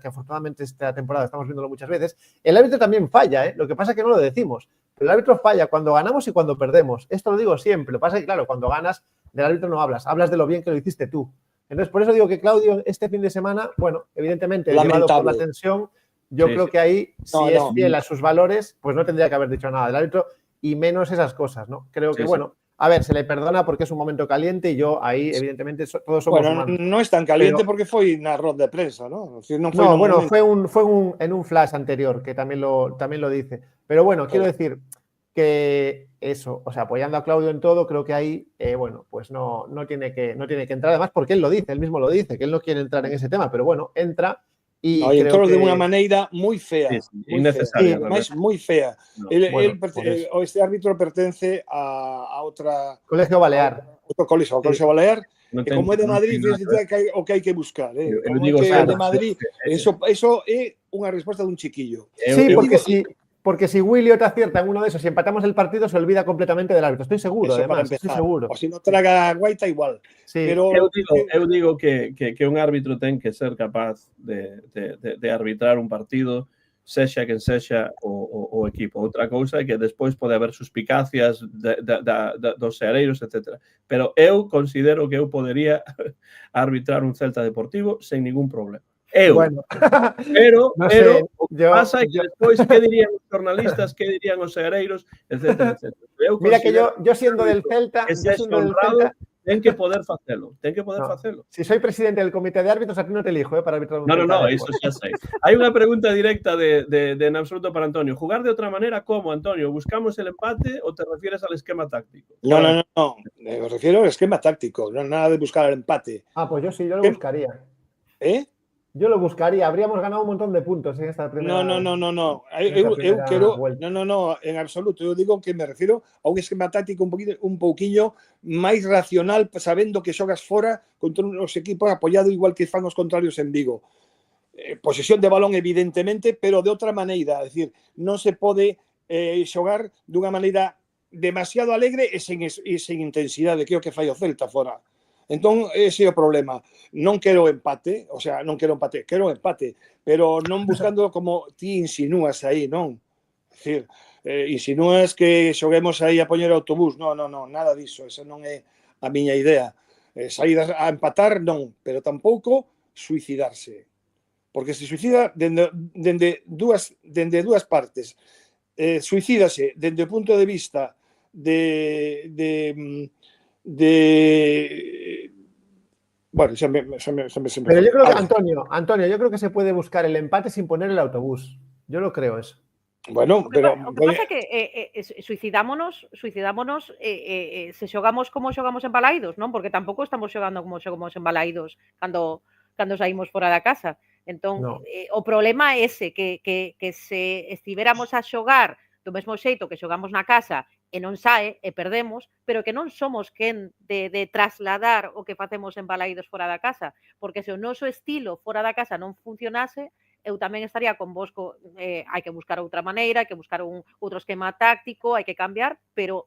que afortunadamente esta temporada estamos viéndolo muchas veces, el árbitro también falla, ¿eh? Lo que pasa es que no lo decimos. Pero el árbitro falla cuando ganamos y cuando perdemos. Esto lo digo siempre. Lo que pasa es que, claro, cuando ganas, del árbitro no hablas de lo bien que lo hiciste tú. Entonces, por eso digo que Claudio, este fin de semana, bueno, evidentemente, llevado por la tensión, yo creo que ahí, si es fiel a sus valores, pues no tendría que haber dicho nada del árbitro y menos esas cosas, ¿no? Creo que, bueno, a ver, se le perdona porque es un momento caliente y yo ahí, evidentemente, todos somos humanos. No es tan caliente porque fue una rueda de prensa, ¿no? Fue en un flash anterior, que también lo dice. Pero bueno, quiero decir que eso, o sea, apoyando a Claudio en todo, creo que ahí, bueno, pues no tiene que entrar, además porque él mismo lo dice, que él no quiere entrar en ese tema, pero bueno, entra. Y entró de una manera muy fea. Innecesaria. Muy fea. Este árbitro pertenece a otra... Colegio Balear. Otro colegio Balear. Como é de Madrid, o que hai que buscar. Como é de Madrid, eso é unha resposta dun chiquillo. Sí, porque si Williot acierta en uno de esos y empatamos el partido, se olvida completamente del árbitro. Estoy seguro, además. Estoy seguro. O si no traga a Guaita, igual. Sí. Pero eu digo que un árbitro ten que ser capaz de arbitrar un partido, sexa quen sexa o equipo. Outra cousa é que despois pode haber suspicacias dos seareiros, etc. Pero eu considero que eu podería arbitrar un Celta Deportivo sen ningún problema. Bueno, pero o que pasa é que despois que dirían os jornalistas, que dirían os seareiros, etc. Mira que yo siendo del Celta, ten que poder facelo. Si soy presidente del comité de árbitros, a ti no te elijo para arbitrar un Celta. No, eso xa sei. Hai unha pregunta directa de en absoluto para Antonio. ¿Jugar de otra manera cómo, Antonio? ¿Buscamos el empate o te refieres al esquema táctico? No. Me refiero al esquema táctico, no nada de buscar el empate. Pues yo sí, yo lo buscaría. Yo lo buscaría. Habríamos ganado un montón de puntos en esta primera. No. No, en absoluto. Eu digo que me refiero a un esquema táctico un pouquiño máis racional, sabendo que xogas fora contra os equipos apoiado igual que fan os contrarios en Vigo. Posesión de balón, evidentemente, pero de outra maneira. É dicir, non se pode xogar dunha maneira demasiado alegre e sen intensidade, que é o que fai o Celta fora. Entón, ese é o problema. Non quero empate, o sea, non quero empate, quero empate, pero non buscando como ti insinúas aí, non? É dicir, insinúas que xoguemos aí a poñer autobús. Non, nada diso, esa non é a miña idea. Saír a empatar, non, pero tampouco suicidarse. Porque se suicida dende dúas partes. Suicídase dende o punto de vista bueno, Pero yo creo que, Antonio, yo creo que se puede buscar el empate sin poner el autobús. Yo lo creo eso. Bueno, pero... O que pasa é que suicidámonos se xogamos como xogamos en Balaídos, non? Porque tampouco estamos xogando como xogamos en Balaídos cando saímos fora da casa. Entón, no. O problema é ese, que se estivéramos a xogar do mesmo xeito que xogamos na casa e non sae e perdemos, pero que non somos quen de trasladar o que facemos en Balaídos fora da casa, porque se o noso estilo fora da casa non funcionase, eu tamén estaría convosco, hai que buscar outra maneira, hai que buscar outro esquema táctico, hai que cambiar, pero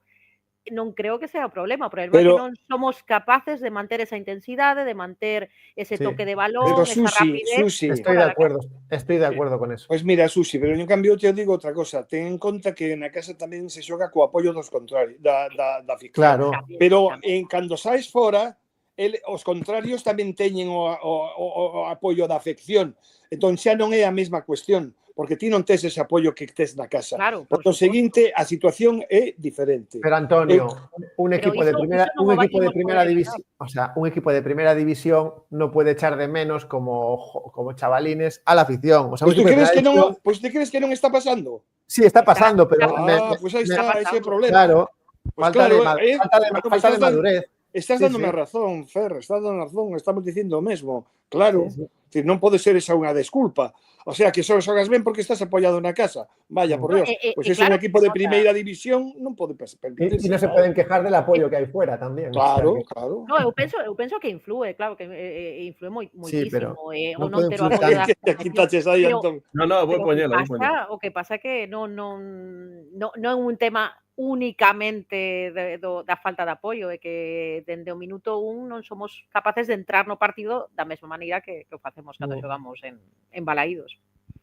non creo que sea o problema. O problema é que non somos capaces de manter esa intensidade, de manter ese toque de balón, esa rapidez. Susi, estoy de acuerdo con eso. Pois mira, Susi, pero en cambio te digo outra cosa. Ten en conta que na casa tamén se xoga co apoio dos contrarios, da ficción. Claro. Pero cando saes fora, os contrarios tamén teñen o apoio da afección. Entón xa non é a mesma cuestión, porque ti non tes ese apoio que tes na casa. Claro, por o seguinte, a situación é diferente. Pero Antonio, un equipo de primera división, o sea, un equipo de primera división no puede echar de menos como chavalines a la afición. O sea, pues tú crees que non está pasando? Sí, está pasando, pero pues ahí está ese problema. Claro, pues falta de madurez. Estás dándome razón, Fer, estás dando razón, estamos dicindo o mesmo. Claro, sí. Non pode ser esa unha desculpa. O sea, que só xogas ben porque estás apoiado na casa. Vaya, por Dios. Pois é un equipo de primeira división, non pode permitirse. E non se poden quejar del apoio que hai fuera tamén. Claro, o sea, claro. No, eu penso que influe, claro, que influe moitísimo. Sí, pero o non ter o apoio da quitaches aí, Antón. No, vou poñelo. O que pasa é que non é un tema únicamente da falta de apoio, é que dende o minuto 1 non somos capaces de entrar no partido da mesma maneira que o facemos cando xogamos en Balaídos.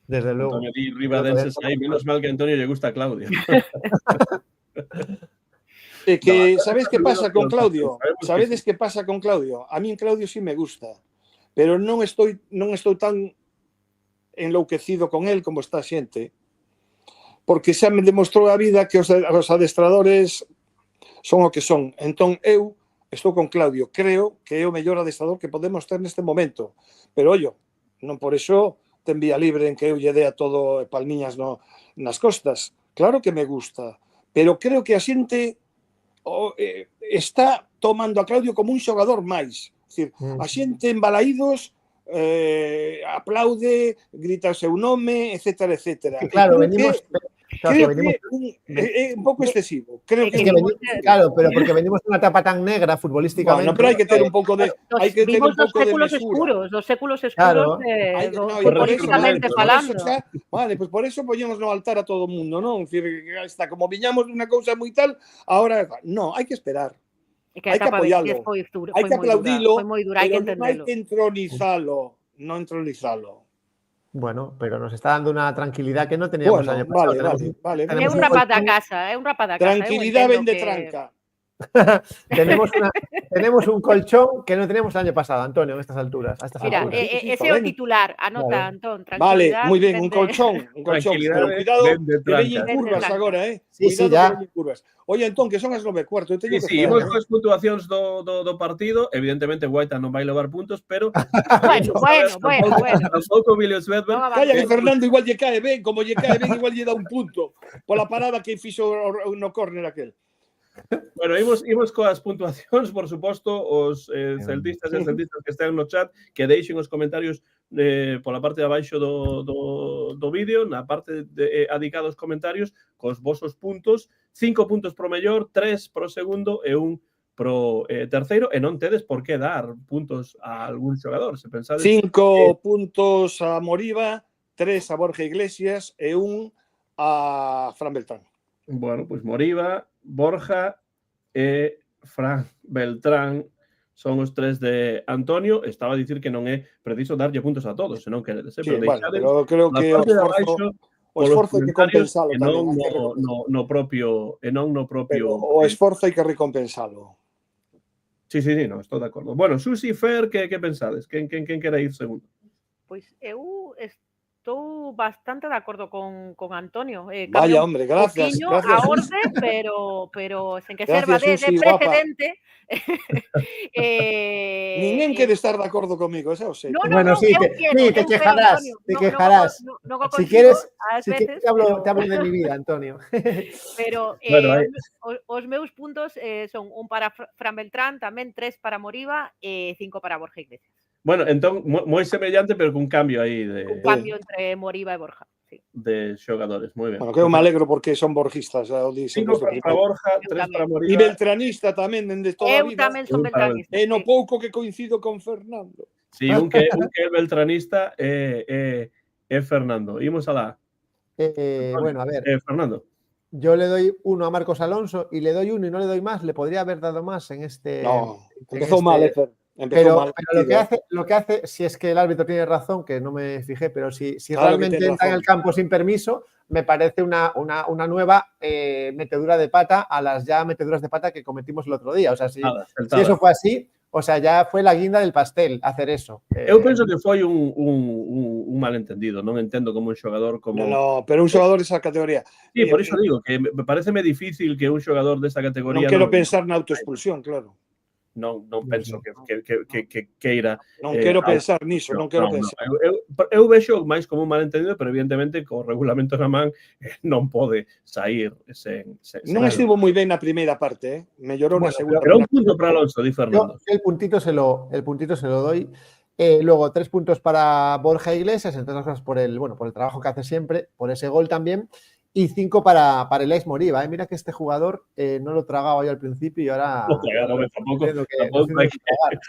Desde luego. Antonio Di Ribadenses aí, menos mal que a Antonio lle gusta a Claudio. Que sabes que pasa con Claudio? Sabedes que pasa con Claudio? A min Claudio sí me gusta, pero non estou tan enlouquecido con él como está a xente. Porque xa me demostrou a vida que os adestradores son o que son. Entón, eu estou con Claudio. Creo que é o mellor adestrador que podemos ter neste momento. Pero, ollo, non por iso ten vía libre en que eu lle dea todo palmiñas nas costas. Claro que me gusta. Pero creo que a xente está tomando a Claudio como un xogador máis. É dicir, a xente en Balaídos aplaude, grita o seu nome, etcétera, etcétera. Claro, Creo que é un pouco excesivo. Creo que claro, pero porque venimos de unha etapa tan negra futbolísticamente. Bueno, pero hai que ter un pouco de mesura. Dos séculos escuros futbolísticamente falando. Vale, pois por eso poñemos no altar a todo o mundo, non? Está como viñamos dunha cousa moi tal, agora non, hai que esperar. Hai que apoialo. Hai que aplaudilo, pero non hai que entronizalo, non entronizalo. Bueno, pero nos está dando una tranquilidad que no teníamos el año pasado. Vale. É un rapaz da casa, Tranquilidad vende tranca. tenemos un colchón que no teníamos el año pasado, Antonio, en estas alturas. Mira, ese é o titular, anota, Antón, vale, moi ben, un colchón. Pero cuidado, que veñen curvas agora, Sí, ya. Oye, Antón, que son as 9:15. Sí, imos coas puntuacións do partido. Evidentemente, Guaita non vai levar puntos, pero... Bueno. Tampouco Emilio Svedberg. Calla que Fernando igual lle cae ben, como lle cae ben, igual lle dá un punto pola parada que fixo no córner aquel. Bueno, imos coas puntuacións, por suposto, os celtistas e celtistas que están no chat, que deixen os comentarios pola parte de abaixo do vídeo, na parte adicada aos comentarios, cos vosos puntos, 5 puntos pro mellor, 3 pro segundo e 1 pro terceiro, e non tedes por que dar puntos a algún xogador, se pensades... 5 puntos a Moriba, 3 a Borja Iglesias e 1 a Fran Beltrán. Bueno, pois Moriba, Borja e Fran Beltrán son os tres de Antonio. Estaba a dicir que non é preciso darlle puntos a todos, senón que Sí, bueno, pero creo que o esforzo hai que compensalo tamén. No propio o esforzo hai que recompensalo. Sí, non, estou de acordo. Bueno, Susi, Fer, que pensades? Quen quere ir segundo? Pois eu estou bastante de acordo con Antonio. Vaya, hombre, gracias. A orde, pero sen que serva de precedente. Ninguén quere estar de acordo comigo, esa o sei. Bueno, sí, te quejarás. Si quieres, te hablo de mi vida, Antonio. Pero os meus puntos son un para Fran Beltrán, tamén 3 para Moriba e 5 para Borja Iglesias. Bueno, entón, moi semellante, pero cun cambio aí de... Un cambio entre Moriba e Borja, sí. De xogadores, moi ben. Bueno, que eu me alegro porque son borjistas. 5 para Borja, 3 para Moriba. E beltranista tamén, dende toda a vida. Eu tamén son beltranista. E no pouco que coincido con Fernando. Sí, un que é beltranista é Fernando. Imos alá. Bueno, a ver. Fernando. Yo le doy 1 a Marcos Alonso y le doy 1 y no le doy más. Le podría haber dado más en este... No, empezó mal, Pero lo que hace, si es que el árbitro tiene razón, que no me fijé, pero si realmente entra en el campo sin permiso, me parece una nueva metedura de pata a las ya meteduras de pata que cometimos el otro día. O sea, si eso fue así, o sea, ya fue la guinda del pastel hacer eso. Eu penso que foi un malentendido. Non entendo como un xogador como... No, pero un xogador desa categoría. Sí, por iso digo, que me pareceme difícil que un xogador desa categoría... Non quero pensar na autoexpulsión, claro. Non penso que queira... Non quero pensar niso, non quero pensar. Eu vexo máis como un malentendido, pero evidentemente co regulamento na man non pode sair sen... Non estivo moi ben na primeira parte, mellorou na segunda. Pero un punto para Alonso, di Fernando. El puntito se lo doy. Luego, 3 puntos para Borja Iglesias, entre otras cosas por el trabajo que hace siempre, por ese gol también. Y 5 para el ex Moriba. Mira que este jugador no lo tragaba yo al principio y ahora... Tampoco.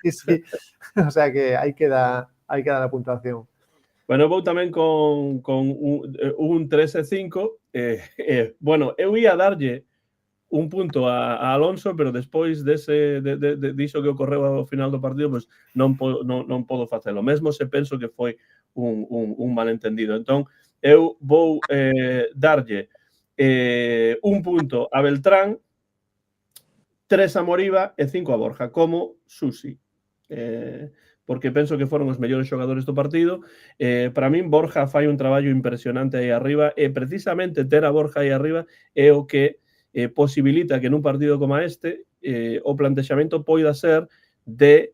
Sí. O sea que ahí queda la puntuación. Bueno, vou tamén con un 3 e 5. Bueno, eu ia darlle un punto a Alonso, pero despois diso que ocorreu ao final do partido, pues non podo facelo. Mesmo se penso que foi un malentendido. Entón, eu vou darlle un punto a Beltrán, 3 a Moriba e 5 a Borja, como Susi. Porque penso que foron os mellores xogadores do partido. Para min, Borja fai un traballo impresionante aí arriba e precisamente ter a Borja aí arriba é o que posibilita que nun partido como este o plantexamento poida ser de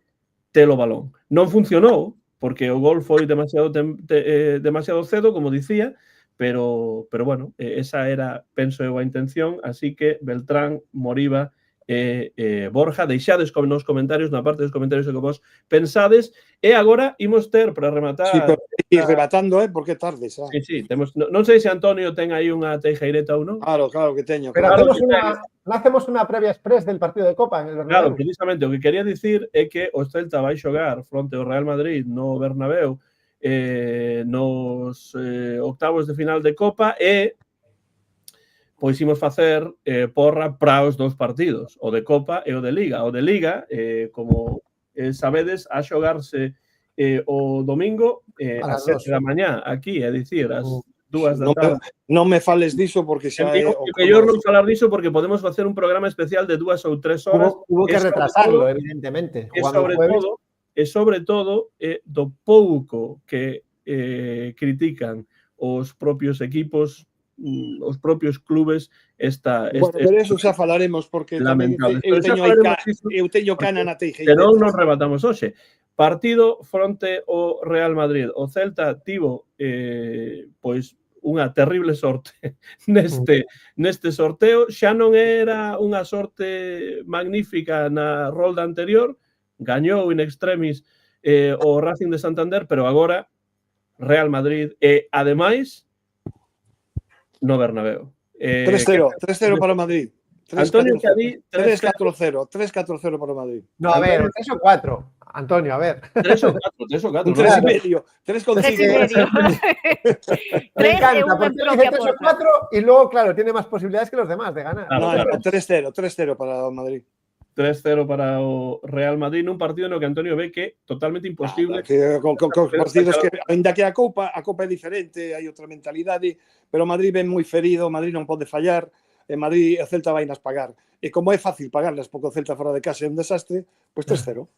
telo balón. Non funcionou, porque o gol foi demasiado cedo, como dicía, pero bueno, esa era, penso eu, a intención, así que Beltrán, Moriba e Borja, deixades nos comentarios, na parte dos comentarios que vos pensades, e agora imos ter para rematar... Sí, pero ir rematando, porque é tarde, xa. Sí, non sei se Antonio ten aí unha teijeireta ou non. Claro que teño. Pero hacemos una previa express del partido de Copa en el Bernabéu. Claro, precisamente, o que quería dicir é que o Celta vai xogar fronte ao Real Madrid no Bernabéu nos octavos de final de Copa e pois imos facer porra para os dous partidos, o de Copa e o de Liga. O de Liga, como sabedes, a xogarse o domingo ás 7 da mañá, aquí, é dicir, ás 2 da tarde. Non me fales diso porque xa é... Mellor non falar diso porque podemos facer un programa especial de 2 ou 3 horas. Hubo que retrasarlo, evidentemente. E sobre todo, do pouco que critican os propios equipos, os propios clubes pero eso xa falaremos porque eu teño cana na teijeira. Que non nos rebatamos hoxe. Partido fronte ao Real Madrid. O Celta tivo pois unha terrible sorte neste sorteo. Xa non era unha sorte magnífica na rolda anterior, gañou in extremis o Racing de Santander, pero agora Real Madrid e ademais no Bernabéu. 3-0 para Madrid. Antonio Cadí, 3-4-0. 3-4-0 para o Madrid. No, a ver, 3 o 4. Antonio, a ver. 3 o 4, 3 o 4. Un 3,5. 3,5. 3,5. Me 3 encanta, e un porque en dice propia 3 o porta. 4 y luego, claro, tiene más posibilidades que los demás de ganar. Claro, No, claro. 3-0. 3-0 para o Madrid. 3-0 para o Real Madrid nun partido no que Antonio ve que totalmente imposible. Con partidos que, ainda que a Copa é diferente, hai outra mentalidade, pero o Madrid ven moi ferido, o Madrid non pode fallar, en Madrid o Celta vai nas pagar. E como é fácil pagarlas porque o Celta fora de casa é un desastre, pois 3-0.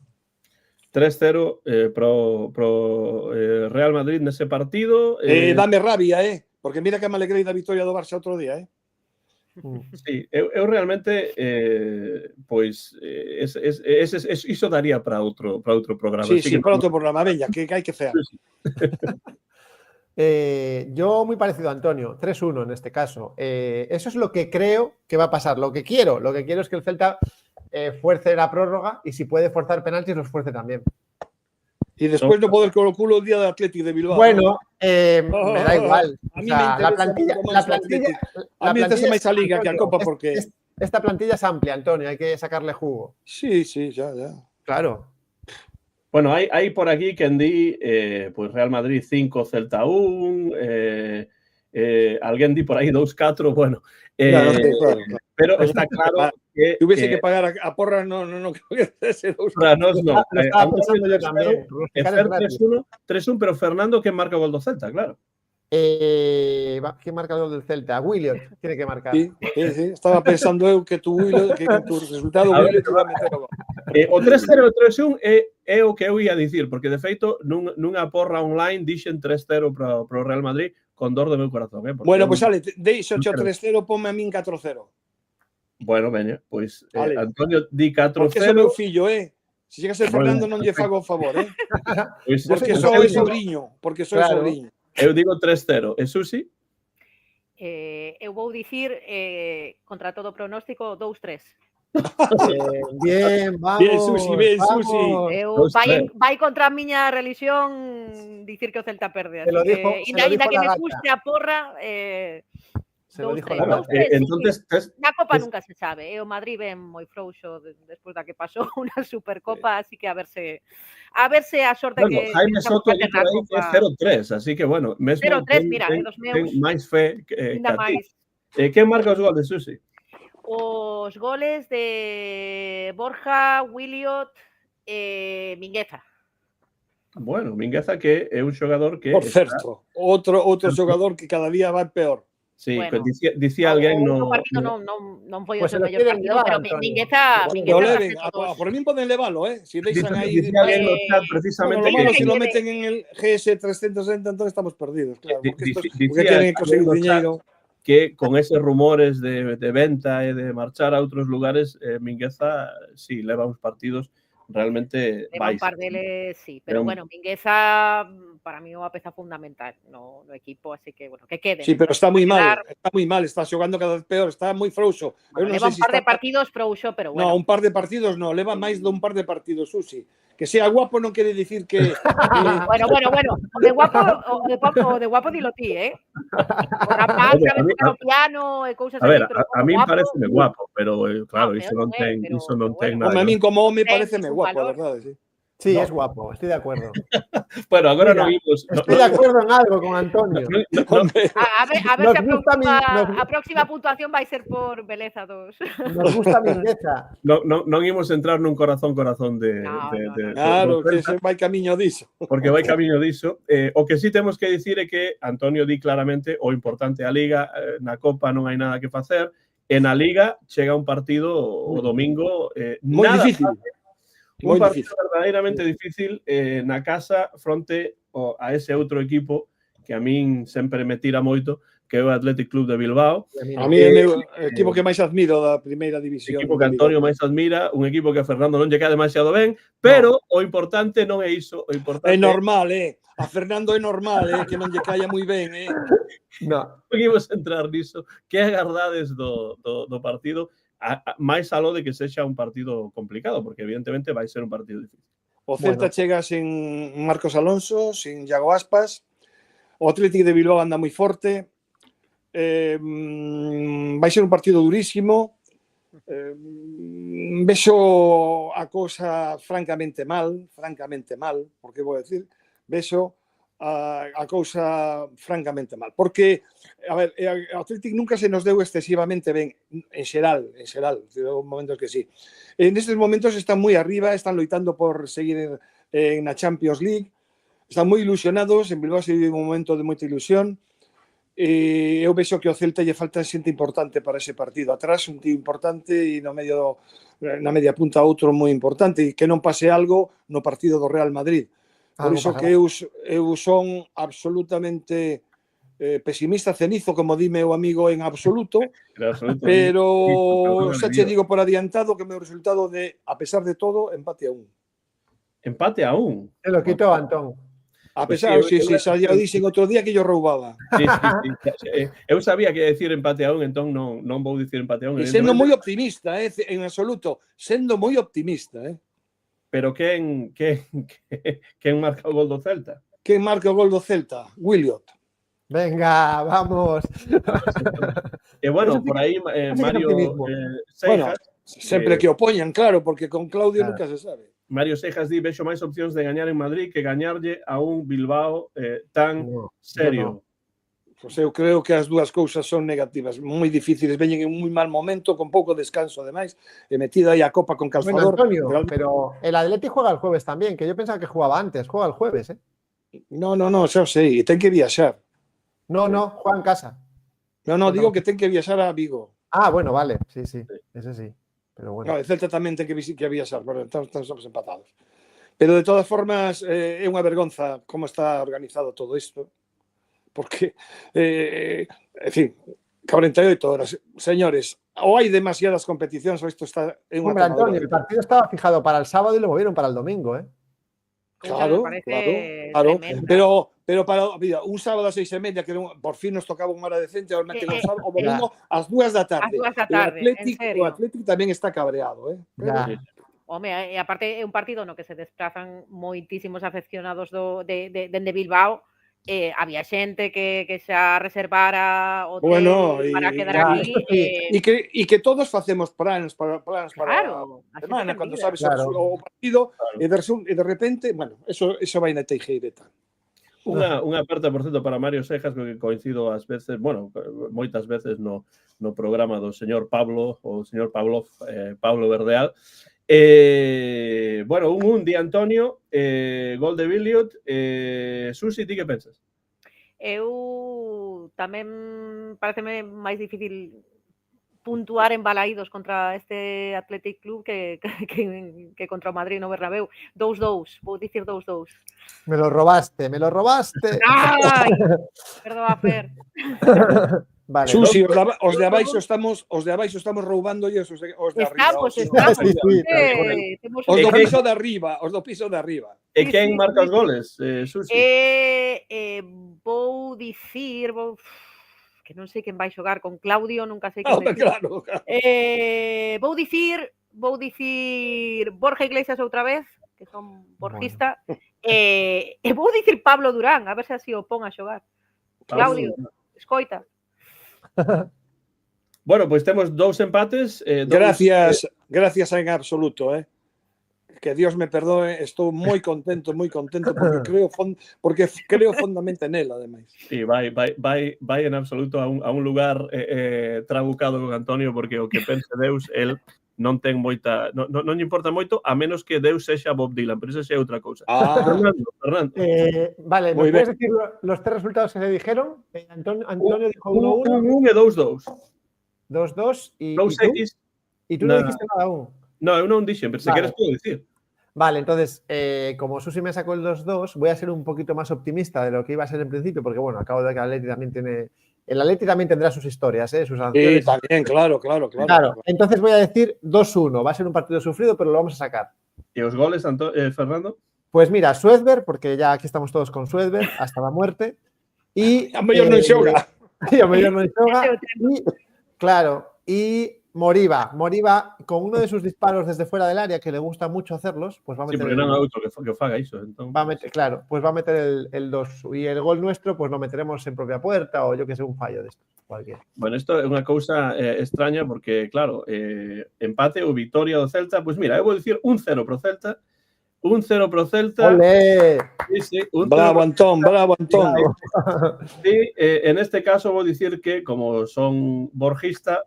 3-0 pro Real Madrid nese partido. Dame rabia, porque mira que me alegrei da victoria do Barça outro día, Sí, eu realmente pois iso daría para outro programa. Sí, Así que para outro programa, veña, que hai que fear. Yo muy parecido a Antonio, 3-1 en este caso. Eso es lo que creo que va a pasar. Lo que quiero es que el Celta fuerce la prórroga y si puede forzar penaltis, los fuerce también. Y después no poder con el culo el día del Atlético de Bilbao. Bueno, me da igual. A mí me interesa a mí me interesa máis a Liga que a Copa porque... Esta plantilla es amplia, Antonio, hay que sacarle jugo. Sí, ya. Claro. Bueno, hai por aquí quen di pues Real Madrid 5, Celta 1, alguén di por aí 2-4, bueno. Claro. Pero está claro que... Tuviese que pagar a porra, no creo que ese 2. Para nós non. Lo estaba pensando yo también. 3-1, pero Fernando que marca o gol do Celta, claro. ¿Quién marca el gol del Celta? Williot tiene que marcar. Sí. Estaba pensando eu que tu resultado Williot iba a meter o gol. O 3-0 e o 3-1 é o que eu ia dicir, porque de feito nunha porra online dixen 3-0 para o Real Madrid con dor do meu corazón. Bueno, pois sale, deixo 3-0, ponme a min 4-0. Bueno, veña, pois vale. Antonio di 4-0. Porque é o meu fillo, Se chega a ser Fernando non lle fago o favor, Pois, porque sou sobrinho, sobrinho. Eu digo 3-0. E Susi? Eu vou dicir, contra todo pronóstico, 2-3. Bien, vamos. Bien, Susi. Eu vai contra a miña religión dicir que o Celta perde. Ainda que me guste a porra, se lo dijo la Gata. Entonces, na Copa nunca se sabe. O Madrid ven moi frouxo despois da que pasou unha Supercopa, así que a ver se a sorte que Jaime Soto di por aí que é 0-3, así que bueno, mesmo 0-3, mira, dos meus máis fe que ainda máis. Quen marca os goles, Susi? Os goles de Borja, Williot e Mingueza. Bueno, Mingueza que é un xogador que... Por certo, outro xogador que cada día vai peor. Sí, bueno, dicía alguén no partido non foi o pues seu mellor partido, pero Mingueza por min poden levalo, Si deixan aí dicía alguén no chat precisamente lo malo si lo meten en el GS 360 entonces estamos perdidos, claro, porque queren conseguir diñeiro. Que con esos rumores de venta e de marchar a outros lugares, Mingueza sí leva uns partidos realmente un par deles, sí, pero bueno, Mingueza para mí é unha peza fundamental no equipo, así que bueno, que quede. Sí, pero está moi mal, está xogando cada vez peor, está moi frouxo. Leva un par de partidos frouxo, pero bueno. No, un par de partidos no, leva máis de un par de partidos, Susi. Que sea guapo non quere dicir que... Bueno, de guapo dilo ti, O rapaz, sabe tocar o piano e cousas así. A ver, a mí pareceme guapo, pero claro, iso non ten nada. A mí como home pareceme guapo, a verdade, sí. Sí, es guapo, estoy de acuerdo. Bueno, agora non vimos... Estoy de acuerdo en algo con Antonio. A ver a próxima puntuación vai ser por Beleza 2. Nos gusta Mingueza. Non imos entrar nun corazón de... Claro, que se vai camiño diso. Porque vai camiño diso. O que sí temos que dicir é que Antonio di claramente o importante a Liga, na Copa non hai nada que facer, e na Liga chega un partido o domingo moi difícil. Un partido verdadeiramente difícil na casa fronte a ese outro equipo que a min sempre me tira moito, que é o Athletic Club de Bilbao. A mí é o equipo que máis admiro da primeira división. O equipo que Antonio máis admira, un equipo que a Fernando non lle cae demasiado ben, pero o importante non é iso. O importante é normal, A Fernando é normal, que non lle caia moi ben, No. Imos entrar niso. Que agardades do partido? Máis aló de que sexa un partido complicado, porque evidentemente vai ser un partido difícil. O Celta chega sin Marcos Alonso, sin Iago Aspas, o Atlético de Bilbao anda moi forte, vai ser un partido durísimo, vexo a cousa francamente mal, porque vou decir, vexo a cousa francamente mal. Porque, a ver, o Athletic nunca se nos deu excesivamente ben, en xeral, houve momentos que sí. En estes momentos están moi arriba, están loitando por seguir na Champions League, están moi ilusionados, en Bilbao se vive un momento de moita ilusión, e eu vexo que o Celta lle falta xente importante para ese partido. Atrás un tío importante e no medio, na media punta outro moi importante, e que non pase algo no partido do Real Madrid. Por iso que eu son absolutamente pesimista, cenizo, como di meu amigo, en absoluto, pero xa che digo por adiantado que o meu resultado de, a pesar de todo, empate a 1. Empate a 1. Te lo quitó, Antón. A pesar, sí, xa o dixen outro día que yo roubaba. Sí. Eu sabía que ia decir empate a 1, entón non vou dicir empate a 1. E sendo moi optimista, en absoluto, sendo moi optimista. Pero quen marca o gol do Celta? Quen marca o gol do Celta? Williot. Venga, vamos. E bueno, por aí Mario Bueno, Seijas... sempre que o poñan, claro, porque con Claudio nunca se sabe. Mario Sejas di, vexo máis opcións de gañar en Madrid que gañarlle a un Bilbao tan serio. Pois eu creo que as dúas cousas son negativas, moi difíciles, veñen en un moi mal momento, con pouco descanso, ademais, e metida aí a copa con calzador. Bueno, Antonio, pero el Atleti juega el jueves tamén, que yo pensaba que jugaba antes, juega el jueves, ¿eh? No, xa sei, ten que viaxar. No, juega en casa. No, digo que ten que viaxar a Vigo. Ah, bueno, vale, sí, ese sí. Pero bueno. No, el Celta tamén ten que viaxar, bueno, entón estamos empatados. Pero de todas formas, é unha vergonza como está organizado todo isto, porque, en fin, 48 horas. Señores, ou hai demasiadas competicións ou isto está en unha... Hombre, Antonio, el partido estaba fijado para el sábado y lo movieron para el domingo, ¿eh? Claro. Pero para, mira, un sábado a 6:30, que por fin nos tocaba unha hora decente, o domingo ás 2 da tarde. O Athletic tamén está cabreado, Home, e aparte é un partido no que se desplazan moitísimos afeccionados dende Bilbao. Había xente que xa reservara hotel para quedar aquí. E que todos facemos plans para a semana, cando sabes o partido, e de repente, bueno, eso vai na teijeireta. Unha aperta, por certo, para Mario Sejas, que coincido ás veces, bueno, moitas veces no programa do señor Pablo, o señor Pablo Verdeal. Bueno, un di Antonio, gol de Billiot. Susi, ti que pensas? Eu tamén pareceme máis difícil puntuar en Balaídos contra este Athletic Club que contra o Madrid no Bernabéu. 2-2, vou dicir 2-2. Me lo robaste. Ai, perdoa, Fer. Vale. Susi, os de abaixo estamos roubando e os de arriba. Estamos. Os do piso de arriba. E quen marca os goles, Susi? Vou dicir... que non sei quen vai xogar con Claudio, nunca sei quen decir. Claro. Vou dicir Borja Iglesias outra vez, que son borjista, e vou dicir Pablo Durán, a ver se así o pon a xogar. Claudio, escoita. Bueno, pois temos 2 empates. Gracias en absoluto, que Dios me perdoe, estou moi contento porque creo fondamente nela, ademais. Sí, vai en absoluto a un lugar trabucado con Antonio, porque o que pense Deus, el non ten moita, non importa moito, a menos que Deus sexa Bob Dylan, pero eso é outra cousa. Fernando. Vale, ¿me puedes decir los 3 resultados que se dijeron? Antonio dijo 1-1. 1 e 2-2. 2-2 y 2X. ¿Y tú no dijiste nada aún? No, eu non dixen, pero se queres puedo dicir. Vale, entonces, como Susi me sacó el 2-2, voy a ser un poquito más optimista de lo que iba a ser en principio, porque bueno, acabo de ver que el Atleti también tendrá sus historias, sus sanciones. Sí, también, claro. Entonces voy a decir 2-1, va a ser un partido sufrido, pero lo vamos a sacar. ¿Y los goles, Fernando? Pues mira, Suedberg, porque ya aquí estamos todos con Suedberg, hasta la muerte. Y a mellor non xoga. Y a mellor non xoga. Claro, y Moriba con uno de sus disparos desde fuera del área, que le gusta mucho hacerlos, pues va a Sí, meter porque non hai outro que faga iso. Entón, va a meter, claro, pues va a meter el 2 y el gol nuestro pues lo meteremos en propia puerta o yo que sé, un fallo de esto, cualquiera. Bueno, isto é unha cousa extraña porque, claro, empate ou vitoria do Celta, pois mira, eu vou dicir 1-0 pro Celta, 1-0 pro Celta. ¡Ole! Sí, Bravo, Antón, bravo, Antón. Sí, en este caso vou dicir que, como son borjista,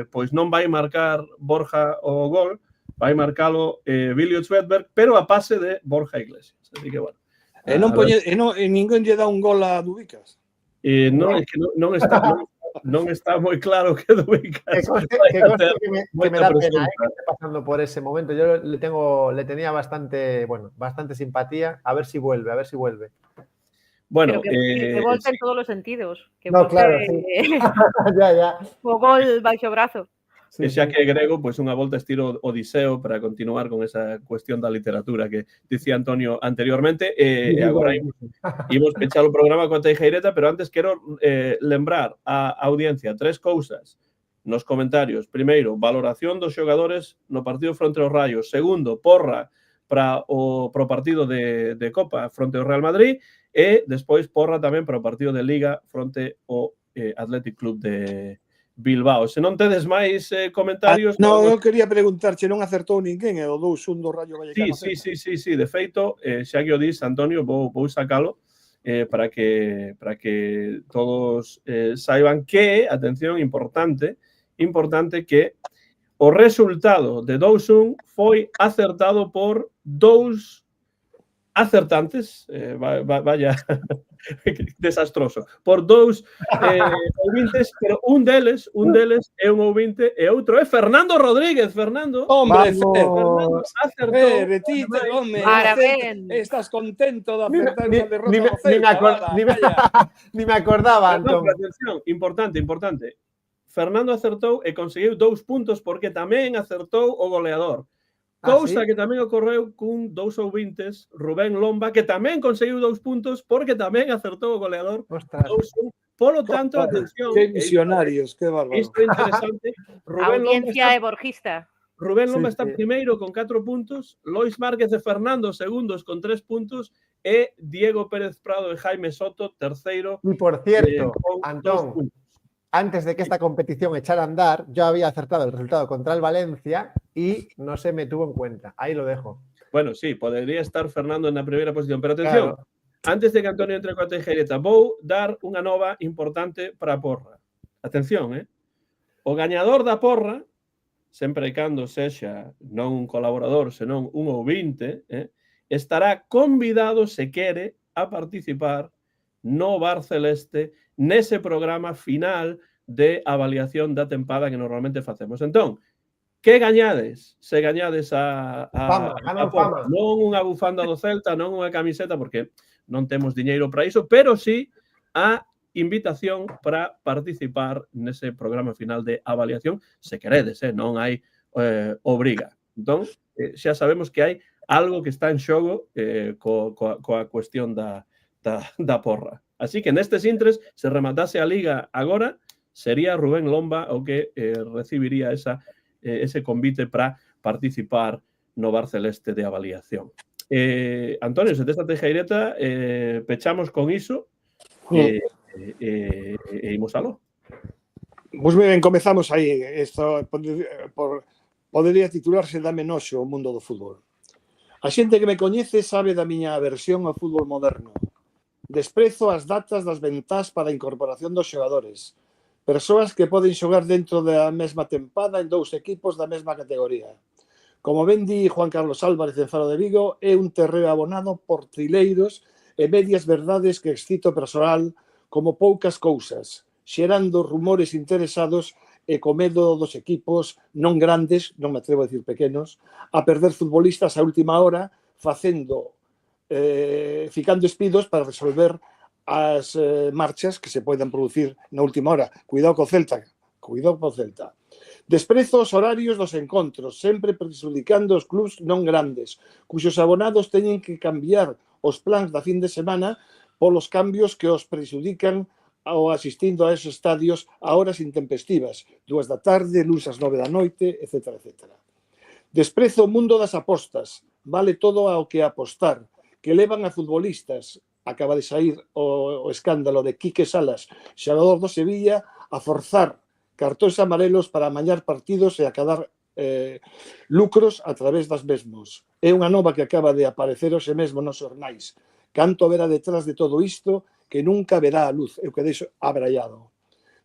pois non vai marcar Borja o gol, vai marcalo Billy Svedberg, pero a pase de Borja Iglesias. Así que, bueno. E ninguén lle dá un gol a Dubicas. Non, é que non está moi claro que Dubicas. Que me da pena que esté pasando por ese momento. Yo le tenía bastante simpatía. A ver si vuelve. Bueno, que volte en todos los sentidos. Que no, claro, sí. ya. O gol baixo brazo. E xa que é grego, pois unha volta estilo Odiseo para continuar con esa cuestión da literatura que dicía Antonio anteriormente. E agora imos pechar o programa coa Teijeireta, pero antes quero lembrar a audiencia 3 cousas nos comentarios. Primeiro, valoración dos xogadores no partido fronte ao Rayo. Segundo, porra para o partido de Copa fronte ao Real Madrid. E despois porra tamén para o partido de Liga fronte ao Athletic Club de Bilbao. Se non tedes máis comentarios... Non, eu quería preguntarche, non acertou ninguén, é o 2-1 do Rayo Vallecano. Sí. De feito, xa que o dis, Antonio, vou sacalo para que todos saiban que, atención, importante que o resultado de 2-1 foi acertado por 2 acertantes, vaya desastroso, por 2 ouvintes, pero un deles é un ouvinte e outro é Fernando Rodríguez. Fernando, Fernando acertou. Retite, home, estás contento de acertar esa derrota do Celta. Ni me acordaba, Antón. Atención, importante. Fernando acertou e conseguiu 2 puntos porque tamén acertou o goleador. Cousa que tamén ocorreu cun 2 ouvintes, Rubén Lomba, que tamén conseguiu 2 puntos porque tamén acertou o goleador. 2-1. Polo tanto, atención. Que visionarios, que bárbaro. Isto é interesante. Audiencia e borjista. Rubén Lomba está primeiro con 4 puntos, Lois Márquez e Fernando segundos con 3 puntos e Diego Pérez Prado e Jaime Soto terceiro. Y por cierto, Antón, antes de que esta competición echara a andar, yo había acertado el resultado contra el Valencia y no se me tuvo en cuenta. Ahí lo dejo. Bueno, sí, podría estar Fernando en la primera posición, pero atención, antes de que Antonio entre coa Teijeireta, vou dar unha nova importante para a porra. Atención, o gañador da porra, sempre e cando sexa non un colaborador, senón un ouvinte, estará convidado, se quere, a participar no Bar Celeste nese programa final de avaliación da tempada que normalmente facemos. Entón, que gañades? Se gañades a fama. Non unha bufanda do Celta, non unha camiseta, porque non temos diñeiro para iso, pero sí a invitación para participar nese programa final de avaliación, se queredes, non hai obriga. Entón, xa sabemos que hai algo que está en xogo coa cuestión da porra. Así que nestes intres, se rematase a Liga agora, sería Rubén Lomba o que recibiría ese convite para participar no Bar Celeste de avaliación. Antonio, se esta Teijeireta, pechamos con iso e imos aló. Pois ben, comezamos aí. Isto podería titularse Dame noxo o mundo do fútbol. A xente que me coñece sabe da miña aversión ao fútbol moderno. Desprezo as datas das ventás para a incorporación dos xogadores. Persoas que poden xogar dentro da mesma tempada en 2 equipos da mesma categoría. Como ben di Juan Carlos Álvarez en Faro de Vigo, é un terreo abonado por trileiros e medias verdades que excito personal como poucas cousas, xerando rumores interesados e co medo dos equipos non grandes, non me atrevo a decir pequenos, a perder futbolistas a última hora, ficando espidos para resolver as marchas que se poden producir na última hora. Cuidado co Celta. Desprezo os horarios dos encontros, sempre perxudicando os clubs non grandes, cuxos abonados teñen que cambiar os plans da fin de semana polos cambios que os prexudican ou asistindo a esos estadios a horas intempestivas, 2 da tarde, luns ás 9 da noite, etc. Desprezo o mundo das apostas, vale todo ao que apostar, que levan a futbolistas, acaba de sair o escándalo de Quique Salas, xogador do Sevilla, a forzar cartóns amarelos para amañar partidos e acadar lucros a través das mesmos. É unha nova que acaba de aparecer hoxe mesmo nos xornais. Canto verá detrás de todo isto que nunca verá a luz, eu que deixo abraiado.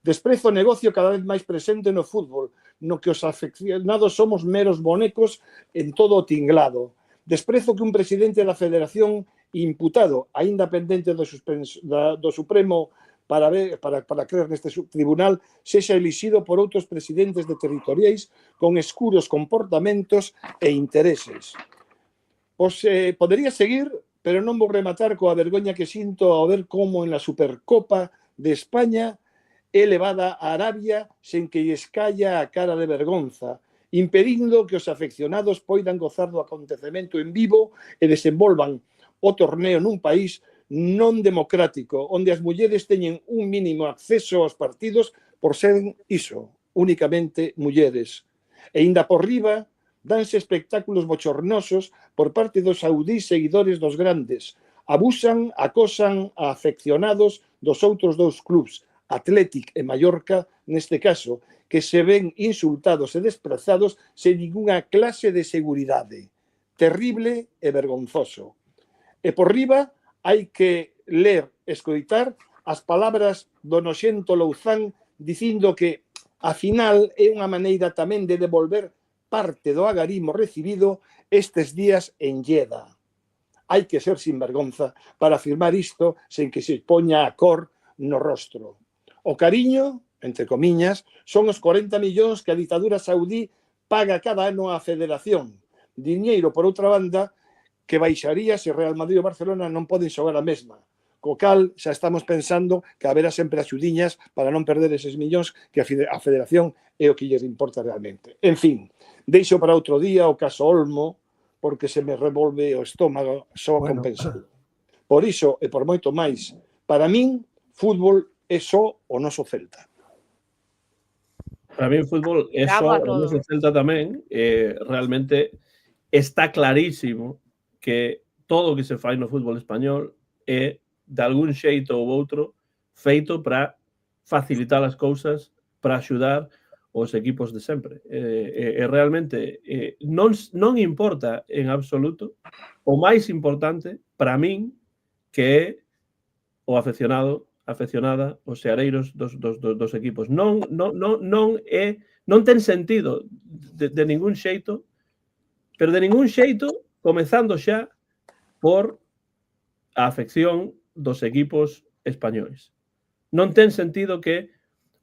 Desprezo o negocio cada vez máis presente no fútbol, no que os afeccionados somos meros bonecos en todo o tinglado. Desprezo que un presidente da Federación imputado, aínda pendente do Supremo para creer neste tribunal, sexa elixido por outros presidentes de territoriais con escuros comportamentos e intereses. Podería seguir, pero non vou rematar coa vergoña que sinto ao ver como en la Supercopa de España é levada a Arabia sen que lles calla a cara de vergonza, impedindo que os afeccionados poidan gozar do acontecemento en vivo e desenvolvan o torneo nun país non democrático, onde as mulleres teñen un mínimo acceso aos partidos por ser iso, únicamente mulleres. E inda por riba, danse espectáculos bochornosos por parte dos saudís seguidores dos grandes. Abusan, acosan a afeccionados dos outros dous clubs, Athletic e Mallorca, neste caso, que se ven insultados e desprezados sen ninguna clase de seguridade. Terrible e vergonzoso. E por riba, hai que ler, escoitar as palabras do noxento Louzán dicindo que, a final, é unha maneira tamén de devolver parte do agarimo recibido estes días en Lleida. Hai que ser sinvergonza para afirmar isto sen que se poña a cor no rostro. O cariño, entre comiñas, son os 40 millóns que a ditadura saudí paga cada ano á Federación. Diñeiro, por outra banda, que baixaría se Real Madrid e Barcelona non poden xogar a mesma. Co cal, xa estamos pensando que haberá sempre axudiñas para non perder eses millóns que a Federación é o que lles importa realmente. En fin, deixo para outro día o caso Olmo, porque se me revolve o estómago só con pensar. Por iso, e por moito máis, para min, fútbol é só o noso Celta. Para mí o fútbol é só o noso Celta tamén. Realmente está clarísimo que todo o que se fai no fútbol español é, de algún xeito ou outro, feito para facilitar as cousas, para axudar os equipos de sempre. Realmente non importa en absoluto. O máis importante para min que é o afeccionado, afeccionada, os seareiros dos equipos. Non ten sentido de ningún xeito, pero de ningún xeito, comezando xa por a afección dos equipos españois. Non ten sentido que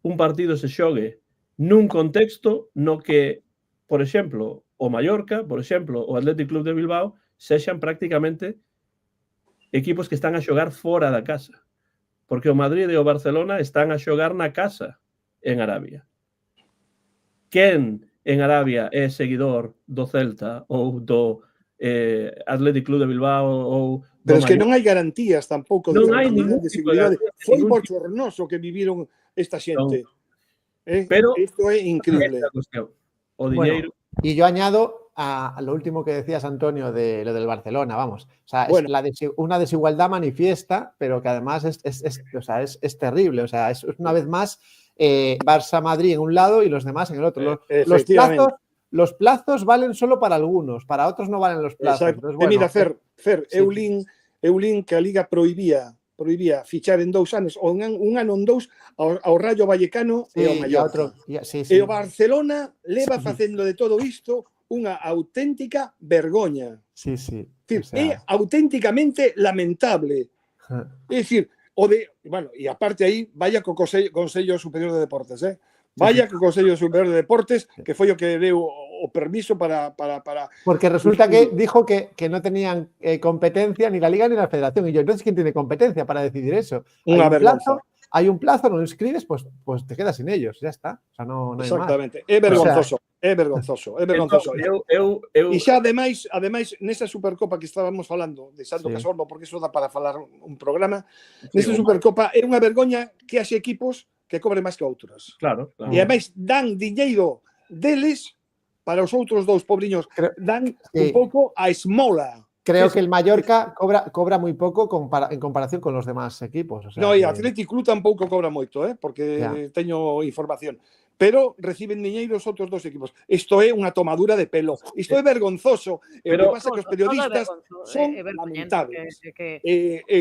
un partido se xogue nun contexto no que, por exemplo, o Mallorca, por exemplo, o Athletic Club de Bilbao, sexan prácticamente equipos que están a xogar fora da casa. Porque o Madrid e o Barcelona están a xogar na casa en Arabia. Quen en Arabia é seguidor do Celta ou do Athletic Club de Bilbao ou... Pero es que non hai garantías tampouco non hai ningún de tipo de seguridade. Foi bochornoso que viviron esta xente. Pero isto é increíble. O diñeiro... Y yo añado a lo último que decías, Antonio, de lo del Barcelona, vamos. O sea, bueno, es una desigualdad manifiesta, pero que además es terrible. O sea, es una vez más Barça-Madrid en un lado y los demás en el otro. Los plazos valen solo para algunos, para otros no valen los plazos. Entonces, bueno, mira, Fer, eu lin que a Liga prohibía fichar en 2 anos, ou un ano en 2 ao Rayo Vallecano e ao Mallorca. E o Barcelona leva facendo de todo isto unha auténtica vergoña. Sí, sí. É auténticamente lamentable. É dicir, bueno, e aparte aí, vaya co Consello Superior de Deportes, vaya co Consello Superior de Deportes, que foi o que deu o permiso para... Porque resulta que dijo que no tenían competencia ni la Liga ni la Federación. Y yo, entonces, ¿quién tiene competencia para decidir eso? Hay un plazo, no lo inscribes, pues te quedas sin ellos, ya está. O sea, no hay más. Exactamente, é vergonzoso. É vergonzoso, é vergonzoso. E xa, ademais, nesa Supercopa que estábamos falando, deixando Sí. Casorno, porque iso dá para falar un programa, nesa Supercopa é unha vergoña que haxe equipos que cobren máis que outros. Claro, claro. E ademais dan diñeiro deles para os outros dous pobriños. Dan un pouco a esmola. Creo que el Mallorca cobra muy poco en comparación con los demás equipos. O sea, No, e Athletic Club tampouco cobra moito, porque teño información. Pero reciben diñeiro os outros dos equipos. Isto é unha tomadura de pelo. Isto é vergonzoso. Pero o que pasa é que os periodistas son lamentables.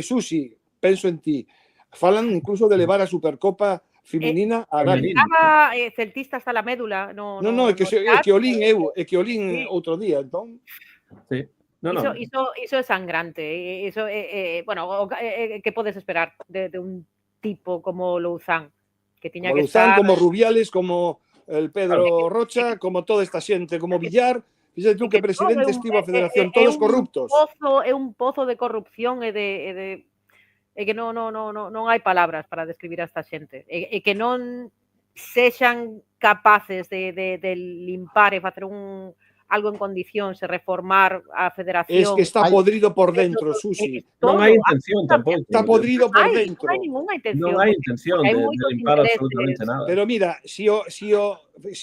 Susi, penso en ti. Falan incluso de levar a Supercopa feminina a Dani. Estaba celtista hasta la médula. No, é que olín outro día, entón. Sí. Iso é sangrante. Bueno, que podes esperar de un tipo como Louzán? Que tiña como que Louzán, estar... como Rubiales, como el Pedro Rocha, como toda esta xente, como Villar. Fíxate tú que presidente estivo a federación, todos corruptos. É un pozo de corrupción e que non hai palabras para describir a esta xente. E que non sexan capaces de limpar e facer algo en condicións e reformar a federación. Es que está podrido por dentro, Susi. Non hai intención tampouco. Está podrido por dentro. Non hai ninguna intención. Non hai intención de limpar absolutamente nada. Pero mira, si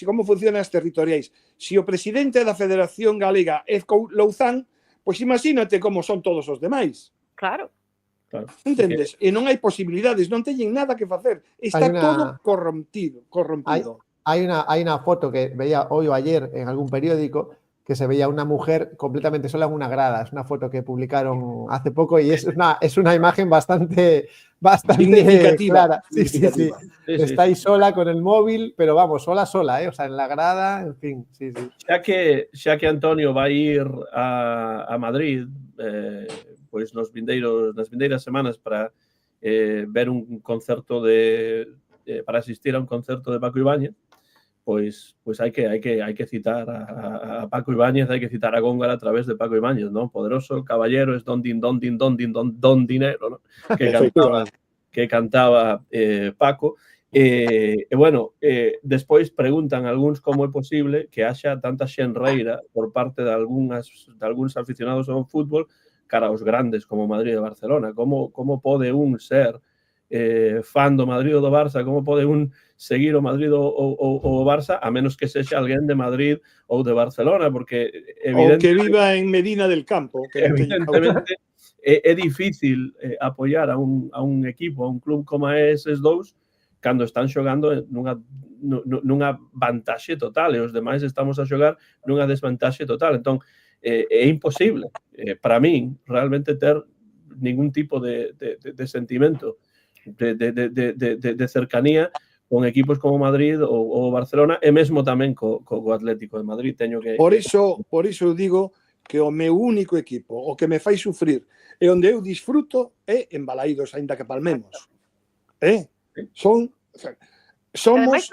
como funcionan as territoriais, si o presidente da Federación Galega é Louzán, pois imagínate como son todos os demais. Claro. Entendes? E non hai posibilidades, non teñen nada que facer. Está todo corrompido. Hay una foto que veía hoy o ayer en algún periódico que se veía una mujer completamente sola en una grada. Es una foto que publicaron hace poco y es una imagen bastante significativa. Clara. Sí. Está ahí sola con el móvil, pero vamos, sola, o sea, en la grada, en fin, sí. Xa que Antonio vai ir a Madrid, pois nas vindeiras semanas para ver un concerto para asistir a un concerto de Paco Ibáñez, pois hai que citar a Paco Ibáñez, hai que citar a Góngora a través de Paco Ibáñez, ¿no? Poderoso caballero es don dinero, ¿no? Que cantaba Paco. Bueno, despois preguntan algúns como é posible que haxa tanta xenreira por parte de algúns aficionados ao fútbol cara aos grandes como Madrid e Barcelona. Como pode un ser fan do Madrid ou do Barça, como pode un seguir o Madrid ou o Barça, a menos que sexa alguén de Madrid ou de Barcelona, porque ou que viva en Medina del Campo. Evidentemente é difícil apoiar a un equipo, a un club como eses dous, cando están xogando nunha vantaxe total e os demais estamos a xogar nunha desvantaxe total. Entón, é imposible para min realmente ter ningún tipo de sentimento de cercanía con equipos como Madrid ou Barcelona e mesmo tamén co Atlético de Madrid. Por iso eu digo que o meu único equipo, o que me fai sufrir e onde eu disfruto é en Balaídos, aínda que palmemos. Somos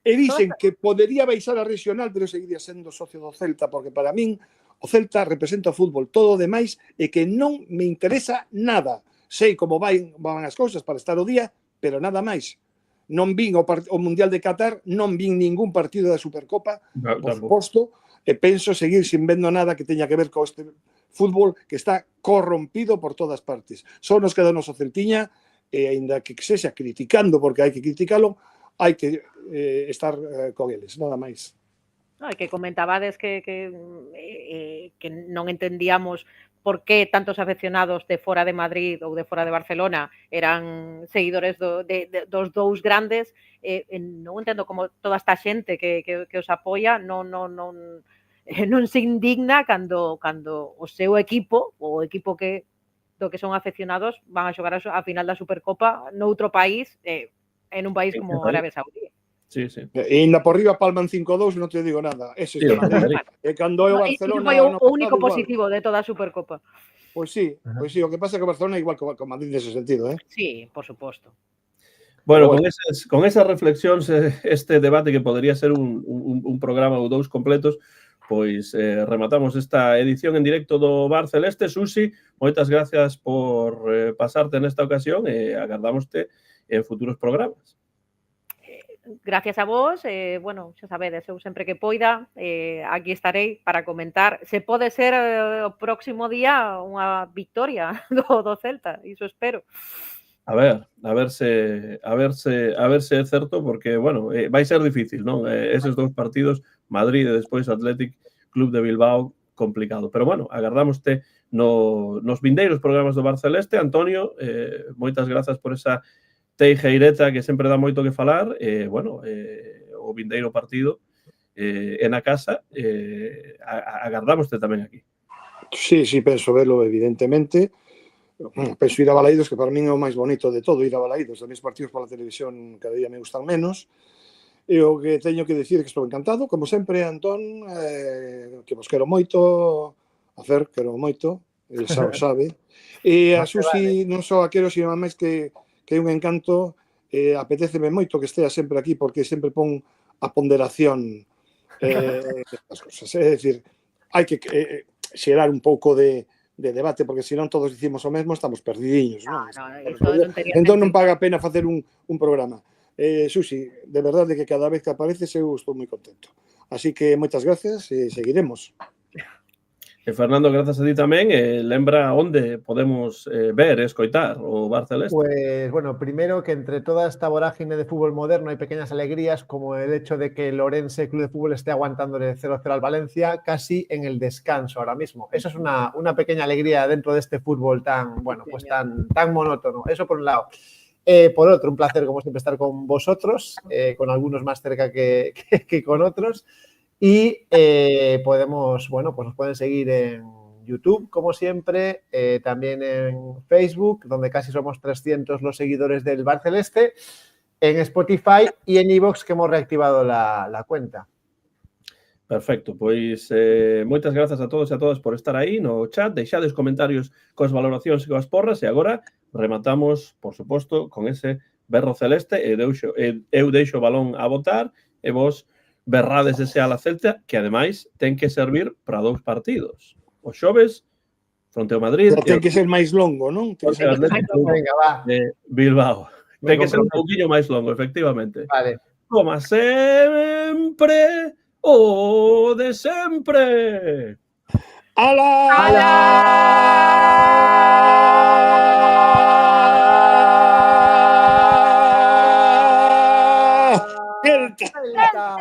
e dicen que podería baixar a regional, pero seguiría sendo socio do Celta, porque para min o Celta representa o fútbol, todo o demais e que non me interesa nada. Sei como van as cousas para estar o día, pero nada máis. Non vin o Mundial de Qatar, non vin ningún partido da Supercopa, por suposto, e penso seguir sin vendo nada que teña que ver co este fútbol que está corrompido por todas partes. Só nos queda o noso Celtiña, e aínda que sexa criticando, porque hai que criticalo, hai que estar con eles, nada máis. No, que comentabades que non entendíamos por que tantos afeccionados de fora de Madrid ou de fora de Barcelona eran seguidores dos dous grandes. Non entendo como toda esta xente que os apoia non se indigna cando o seu equipo, o equipo do que son afeccionados, van a xogar a final da Supercopa noutro país, en un país como Arabia Saudí. Sí. E ainda por riba palman 5-2, non te digo nada. Ese é e cando é o Barcelona... Foi o único positivo de toda a Supercopa. Pois sí. O que pasa é que o Barcelona é igual que o Madrid nese sentido, Sí, por suposto. Bueno, con esas reflexións, este debate que podría ser un programa ou dous completos, pois rematamos esta edición en directo do Bar Celeste. Susi, moitas gracias por pasarte nesta ocasión e agardámoste en futuros programas. gracias a vos, bueno, xa sabedes, eu sempre que poida, aquí estarei para comentar. Se pode ser o próximo día unha victoria do Celta, iso espero. A ver se é certo, porque, bueno, vai ser difícil, non? Eses dous partidos, Madrid e despois Athletic Club de Bilbao, complicado. Pero, bueno, agardámoste nos vindeiros programas do Barceleste. Antonio, moitas grazas por esa teijeireta que sempre dá moito que falar. Bueno, o vindeiro partido é na casa. Agardámoste tamén aquí. Sí, penso velo, evidentemente. Penso ir a Balaídos, que para min é o máis bonito de todo, ir a Balaídos. Os meus partidos pola televisión cada día me gustan menos. E o que teño que dicir é que estou encantado, como sempre, Antón, que vos quero moito, a Fer, quero moito, el xa o sabe. E a Susi non só a quero, sino máis que é un encanto, apetéceme moito que estea sempre aquí, porque sempre pon a ponderación das cosas. É dicir, hai que xerar un pouco de debate, porque senón todos dicimos o mesmo, estamos perdidiños, non? Entón non paga a pena facer un programa. Susi, de verdade que cada vez que apareces eu estou moi contento. Así que moitas gracias e seguiremos. Fernando, grazas a ti tamén. Lembra onde podemos ver e escoitar o Barceleste. Pues bueno, primero que entre toda esta vorágine de fútbol moderno hay pequeñas alegrías, como el hecho de que el Orense Club de Fútbol esté aguantándole 0-0 al Valencia casi en el descanso ahora mismo. Eso es una pequeña alegría dentro de este fútbol tan, bueno, pues tan monótono. Eso por un lado. Por otro, un placer como siempre estar con vosotros, con algunos más cerca que con otros. Y podemos, bueno, pues nos pueden seguir en YouTube, como siempre, también en Facebook, donde casi somos 300 los seguidores del Barceleste, en Spotify y en iVoox, que hemos reactivado la cuenta. Perfecto, pois moitas grazas a todos e a todas por estar aí no chat. Deixades comentarios coas valoracións e coas porras, e agora rematamos, por suposto, con ese berro celeste, e eu deixo o balón a botar e vos berrades ese ala Celta, que ademais ten que servir para 2 partidos. O xoves, fronte ao Madrid. Ten que ser máis longo, non? Venga, va. De Bilbao. Ten que ser un poquinho máis longo, efectivamente. Vale. Como sempre, o de sempre. ¡Ala! ¡Ala! ¡Celta! ¡Celta!